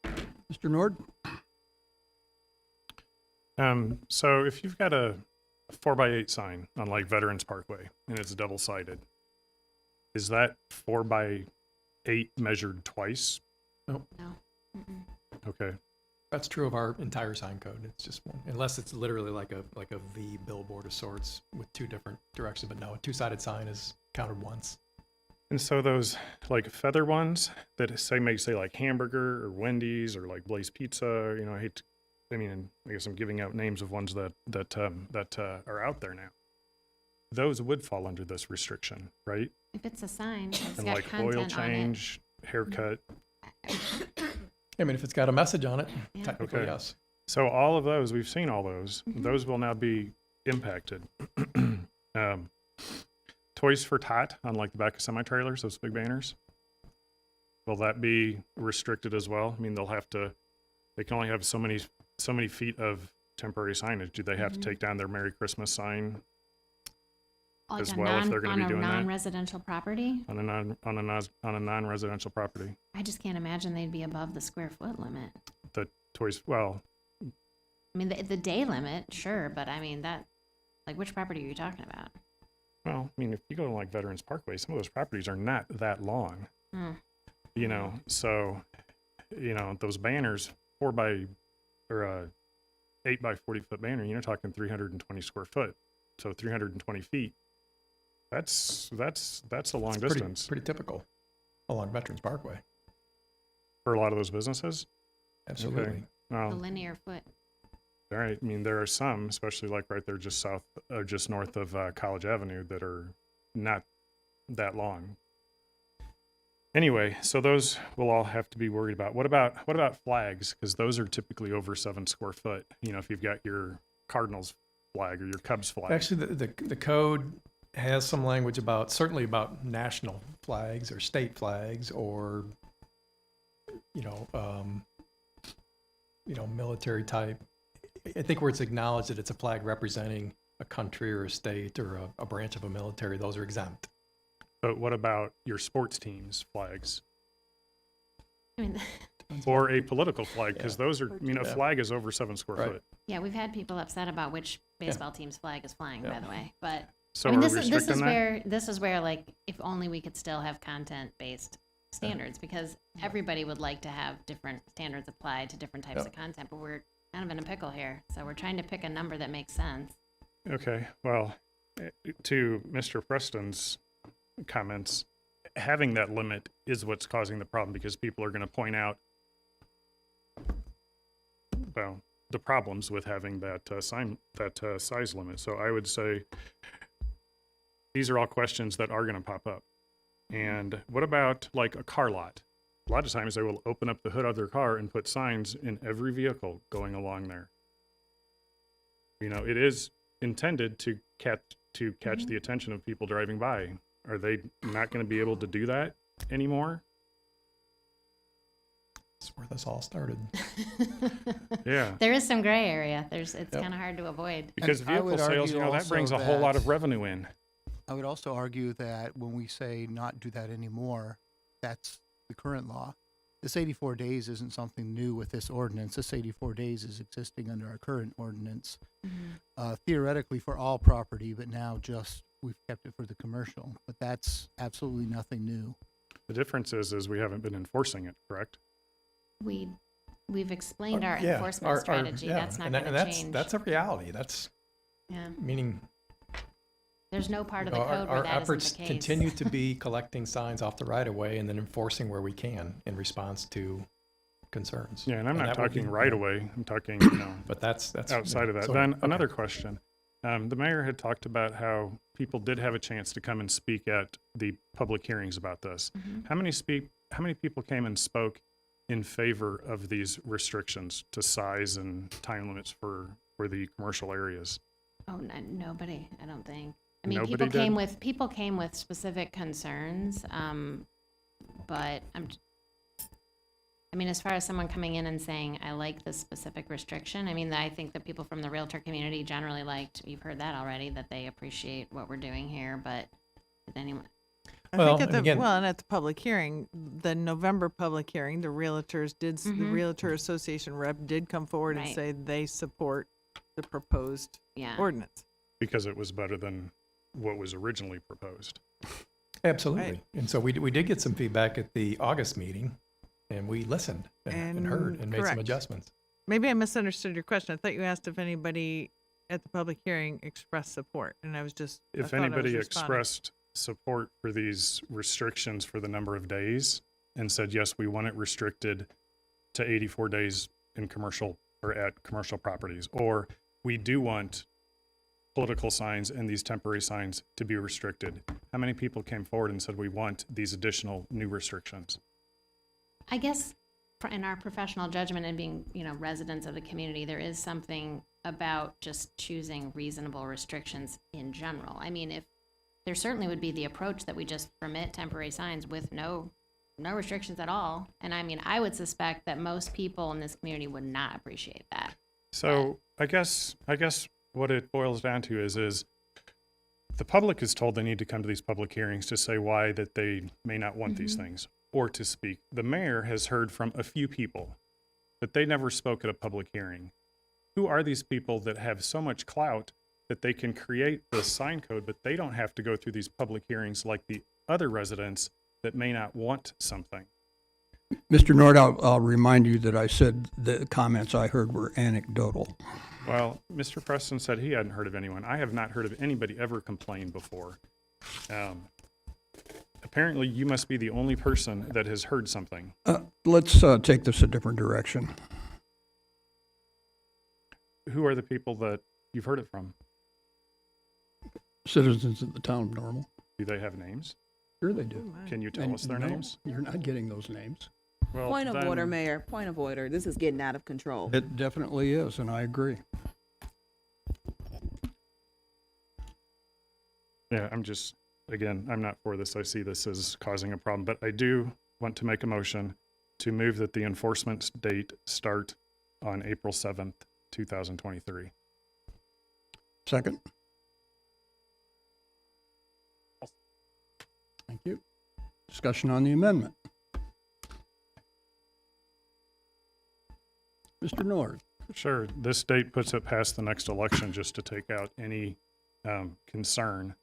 Mr. Nord? So if you've got a 4x8 sign on like Veterans Parkway and it's double sided, is that 4x8 measured twice? No. Mm-mm. Okay. That's true of our entire sign code. It's just one, unless it's literally like a V billboard of sorts with 2 different directions. But no, a 2-sided sign is counted once. And so those like feather ones that say like Hamburger or Wendy's or like Blaze Pizza, you know, I guess I'm giving out names of ones that are out there now. Those would fall under this restriction, right? If it's a sign, it's And got like content oil on change, haircut. I mean, if it's got a message on it, Yeah. technically Okay. yes. So all of those, we've seen all those. Mhm. Those will now be impacted. Toys for Tot on like the back of semi-trailers, those big banners. Will that be restricted as well? I mean, they can only have so many feet of temporary signage. Do they have to Mhm. take down their Merry Christmas sign Like as a well if they're gonna on be a doing that? non-residential property. on a non-residential property? I just can't imagine they'd be above the square foot limit. The toys, well, I mean, the day limit, sure, but I mean like which property are you talking about? I mean, if you go to like Veterans Parkway, some of those properties are not that long. Hmm. You know, so, you know, those banners, 8 by 40 foot banner, you're talking 320 square foot. So 320 feet. That's a long It's distance pretty typical along Veterans Parkway. for a lot of those businesses. Absolutely. Okay. The Well, linear foot. all right. I mean, there are some, especially like right there just south or just north of College Avenue, that are not that long. Anyway, so those will all have to be worried about. What about flags? Because those are typically over 7 square foot. You know, if you've got your Cardinals flag or your Cubs flag. Actually, the code has some language about, certainly about national flags or state flags or, military type. I think where it's acknowledged that it's a flag representing a country or a state or a branch of a military, those are exempt. But what about your sports teams' flags? I mean, Or a political flag, because Yeah. those are, a flag is over 7 square Right. foot. yeah, we've had people upset about which baseball team's flag is flying, by Yeah. the way. But So I mean, are this we is restricting that? where like if only we could still have content-based standards, because everybody would like to have different standards applied to different types Yep. of content, but we're kind of in a pickle here. So we're trying to pick a number that makes sense. Okay, well, to Mr. Preston's comments, having that limit is what's causing the problem, because people are going to point out, well, the problems with having that size limit. So I would say these are all questions that are going to pop up. And what about like a car lot? A lot of times they will open up the hood of their car and put signs in every vehicle going along there. It is intended to catch the attention of people driving by. Are they not going to be able to do that anymore? That's where this all started. Yeah. There is some gray area. It's Yep. kind of hard to avoid. Because And I would vehicle sales, argue that brings a also whole lot that- of revenue in. I would also argue that when we say not do that anymore, that's the current law. This 84 days isn't something new with this ordinance. This 84 days is existing under our current ordinance, theoretically for all property, but now just we've kept it for the commercial. But that's absolutely nothing new. The difference is we haven't been enforcing it, correct? We've explained our Yeah, enforcement strategy. That's not and going to that's, change. That's a reality. That's Yeah. meaning There's no part of the our, code where our that efforts isn't the case. continue to be collecting signs off the right of way and then enforcing where we can in response to concerns. Yeah, and I'm not that will talking be- right away. I'm talking, But that's outside of that. so- Then okay. another question. The mayor had talked about how people did have a chance to come and speak at the public hearings about this. How many people came and spoke in favor of these restrictions to size and time limits for the commercial areas? Oh, nobody, I don't think. I mean, Nobody people came with specific concerns, but as far as someone coming in and saying, I like this specific restriction, I think the people from the Realtor community generally you've heard that already, that they appreciate what we're doing here, but did anyone? I Well, think and again- and at the public hearing, the November public hearing, the realtors did, the Realtor Association rep did come forward and Right. say they support the proposed Yeah. ordinance. Because it was better than what was originally proposed. Absolutely. Right. And so we did get some feedback at the August meeting, and we listened and heard and made some correct. adjustments. Maybe I misunderstood your question. I thought you asked if anybody at the public hearing expressed support, and I was just. I If thought I was anybody responding. expressed support for these restrictions for the number of days and said, yes, we want it restricted to 84 days in commercial or at commercial properties, or we do want political signs and these temporary signs to be restricted. How many people came forward and said, we want these additional new restrictions? I guess in our professional judgment and being, residents of the community, there is something about just choosing reasonable restrictions in general. If there certainly would be the approach that we just permit temporary signs with no restrictions at all. And I would suspect that most people in this community would not appreciate that. So I guess what it boils down to is the public is told they need to come to these public hearings to say why that they may not want these things or to speak. The mayor has heard from a few people, but they never spoke at a public hearing. Who are these people that have so much clout that they can create the sign code, but they don't have to go through these public hearings like the other residents that may not want something? Mr. Nord, I'll remind you that I said the comments I heard were anecdotal. Well, Mr. Preston said he hadn't heard of anyone. I have not heard of anybody ever complain before. Apparently, you must be the only person that has heard something. Let's take this a different direction. Who are the people that you've heard it from? Citizens of the town of Normal. Do they have names? Sure they do. Can you tell And us their no, names? You're not getting those names. Well, Point of then- order, Mayor. Point of order. This is getting out of control. It definitely is, and I agree. Yeah, again, I'm not for this. I see this as causing a problem, but I do want to make a motion to move that the enforcement date start on April 7th, 2023. Second. Thank you. Discussion on the amendment. Mr. Nord. Sure. This date puts it past the next election just to take out any concern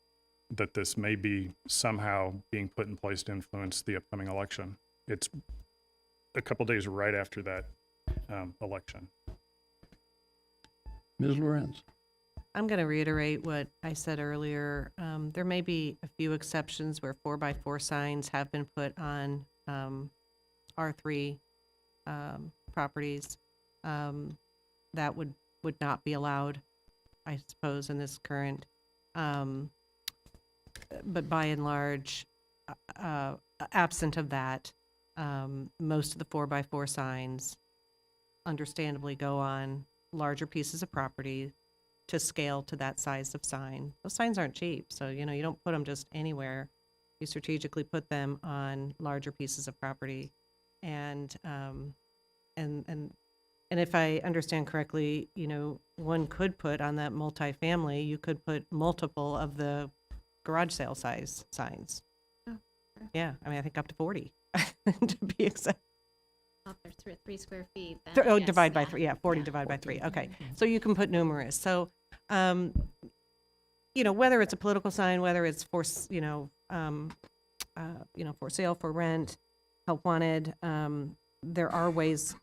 that this may be somehow being put in place to influence the upcoming election. It's a couple days right after that election. Ms. Lorenz. I'm going to reiterate what I said earlier. There may be a few exceptions where 4x4 signs have been put on R3 properties. That would not be allowed, I suppose, in this current. But by and large, absent of that, most of the 4x4 signs understandably go on larger pieces of property to scale to that size of sign. Those signs aren't cheap, so you don't put them just anywhere. You strategically put them on larger pieces of property, and if I understand correctly, one could put on that multifamily, you could put multiple of the garage sale size signs. Oh, Yeah, I mean, I think up to 40 to be exact. If there's 3 square feet. Then Oh, yes, divide by yeah. 3, yeah, 40 divided by 3, okay. So you can put numerous. So, whether it's a political sign, whether it's for sale, for rent, help wanted, there are ways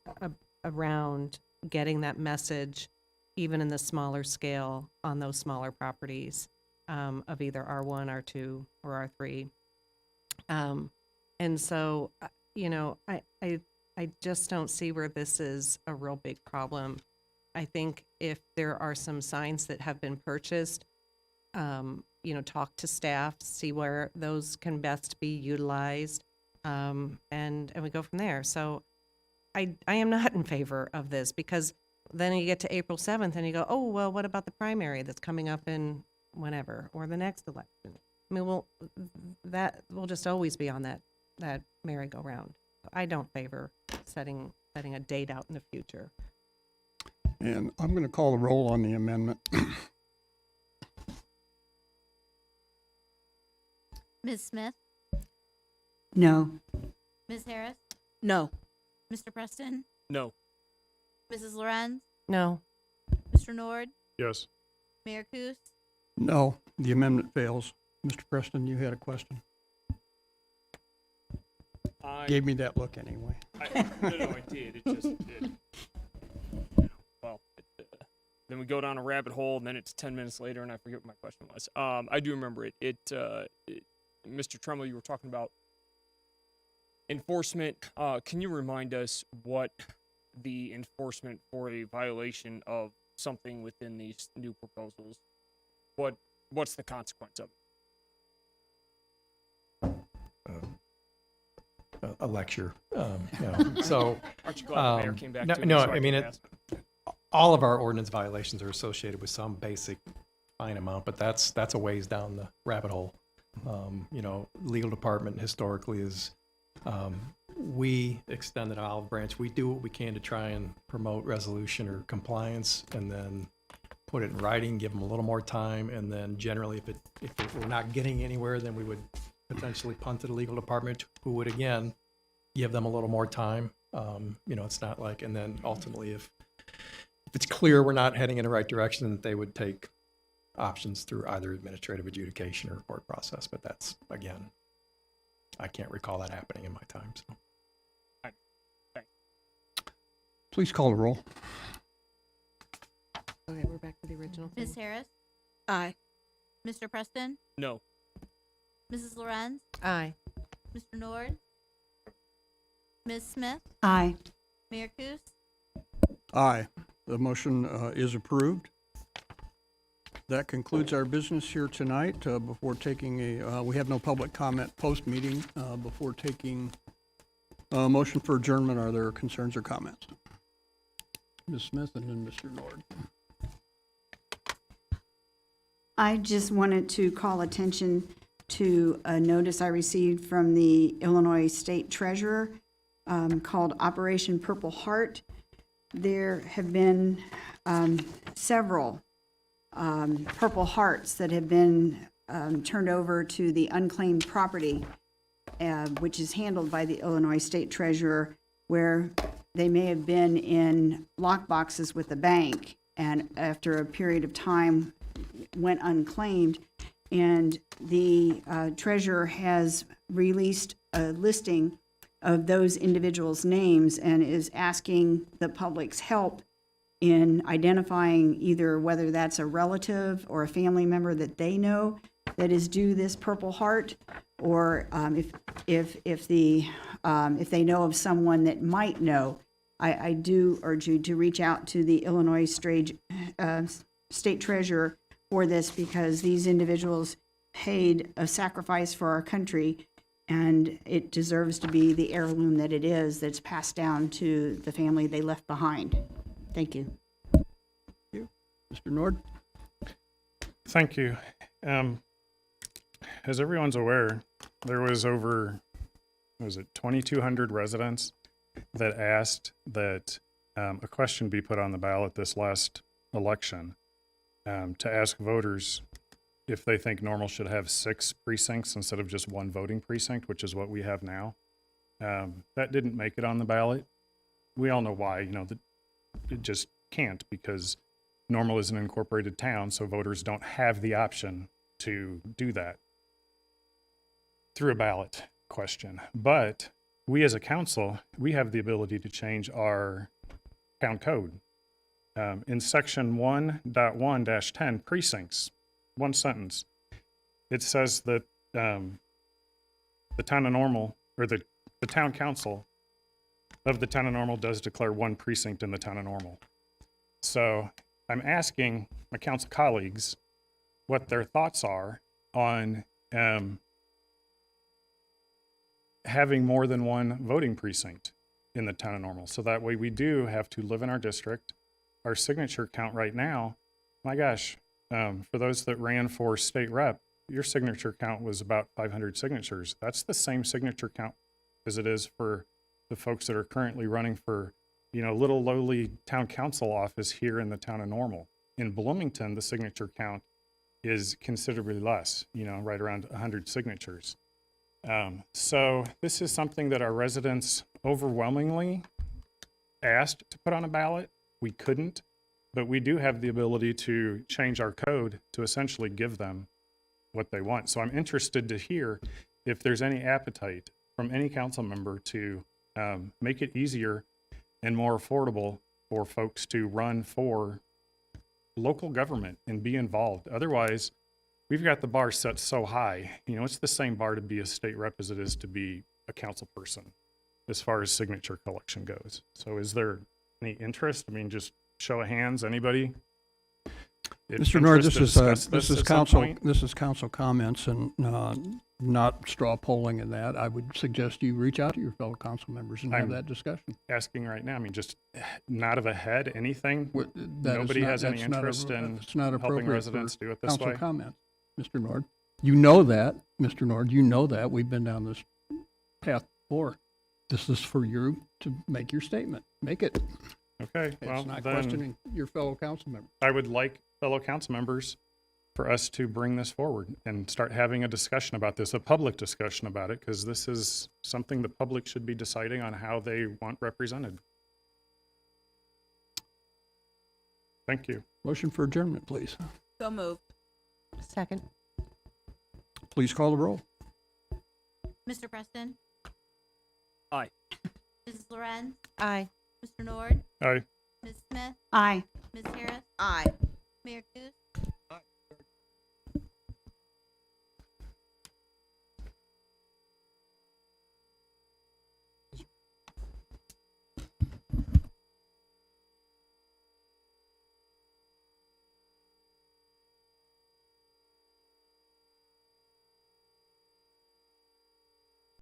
around getting that message, even in the smaller scale on those smaller properties of either R1, R2, or R3. And so, I just don't see where this is a real big problem. I think if there are some signs that have been purchased, talk to staff, see where those can best be utilized, and we go from there. So I am not in favor of this, because then you get to April 7th and you go, oh, well, what about the primary that's coming up in whenever, or the next election? I mean, that will just always be on that merry-go-round. I don't favor setting a date out in the future. And I'm going to call the roll on the amendment. Ms. Smith, No. Ms. Harris, No. Mr. Preston, No. Mrs. Lorenz, No. Mr. Nord, Yes. Mayor Kus, No, the amendment fails. Mr. Preston, you had a question. Gave me that look anyway. No, I did. It just did. Then we go down a rabbit hole, and then it's 10 minutes later, and I forget what my question was. I do remember it. Mr. Trumbull, you were talking about enforcement. Can you remind us what the enforcement for a violation of something within these new proposals? What's the consequence of it? A lecture. So, Aren't you glad the mayor came back to me no, so I mean, can ask? all of our ordinance violations are associated with some basic fine amount, but that's a ways down the rabbit hole. Legal department historically is, we extend an olive branch. We do what we can to try and promote resolution or compliance, and then put it in writing, give them a little more time, and then generally, if we're not getting anywhere, then we would potentially punt to the legal department, who would again give them a little more time. It's not like, and then ultimately, if it's clear we're not heading in the right direction, they would take options through either administrative adjudication or court process. But that's, again, I can't recall that happening in my time. So. Please call the roll. Okay, we're back to the original thing. Ms. Harris, Aye. Mr. Preston, No. Mrs. Lorenz, Aye. Mr. Nord, Ms. Smith, Aye. Mayor Kus, Aye. The motion is approved. That concludes our business here tonight. Before taking we have no public comment post-meeting. Before taking a motion for adjournment, are there concerns or comments? Ms. Smith and then Mr. Nord. I just wanted to call attention to a notice I received from the Illinois State Treasurer called Operation Purple Heart. There have been several Purple Hearts that have been turned over to the unclaimed property, which is handled by the Illinois State Treasurer, where they may have been in lockboxes with the bank, and after a period of time went unclaimed. And the treasurer has released a listing of those individuals' names and is asking the public's help in identifying either whether that's a relative or a family member that they know that is due this Purple Heart, or if they know of someone that might know. I do urge you to reach out to the Illinois State Treasurer for this, because these individuals paid a sacrifice for our country, and it deserves to be the heirloom that it is, that's passed down to the family they left behind. Thank you. Mr. Nord? Thank you. As everyone's aware, there was over, 2,200 residents that asked that a question be put on the ballot this last election to ask voters if they think Normal should have 6 precincts instead of just 1 voting precinct, which is what we have now. That didn't make it on the ballot. We all know why. It just can't, because Normal is an incorporated town, so voters don't have the option to do that through a ballot question. But we as a council, we have the ability to change our town code. In section 1.1-10, precincts, one sentence, it says that the town of Normal, or the town council of the town of Normal does declare 1 precinct in the town of Normal. So I'm asking my council colleagues what their thoughts are on having more than 1 voting precinct in the town of Normal. So that way we do have to live in our district. Our signature count right now, my gosh, for those that ran for state rep, your signature count was about 500 signatures. That's the same signature count as it is for the folks that are currently running for, little lowly town council office here in the town of Normal. In Bloomington, the signature count is considerably less, right around 100 signatures. So this is something that our residents overwhelmingly asked to put on a ballot. We couldn't, but we do have the ability to change our code to essentially give them what they want. So I'm interested to hear if there's any appetite from any council member to make it easier and more affordable for folks to run for local government and be involved. Otherwise, we've got the bar set so high. It's the same bar to be a state rep as it is to be a council person as far as signature collection goes. So is there any interest? Just show of hands, anybody? Mr. Nord, this is council comments and not straw polling in that. I would suggest you reach out to your fellow council members and have that discussion. Asking right now, just nod of a head, anything? Nobody has any interest in helping residents do it this way? Council comments, Mr. Nord. You know that, Mr. Nord, you know that. We've been down this path before. This is for you to make your statement. Make it. Okay, well, It's not then questioning your fellow council members. I would like fellow council members for us to bring this forward and start having a discussion about this, a public discussion about it, because this is something the public should be deciding on how they want represented. Thank you. Motion for adjournment, please. So moved. Second. Please call the roll. Mr. Preston? Aye. Mrs. Lorenz? Aye. Mr. Nord? Aye. Ms. Smith? Aye. Ms. Harris? Aye. Mayor Kus?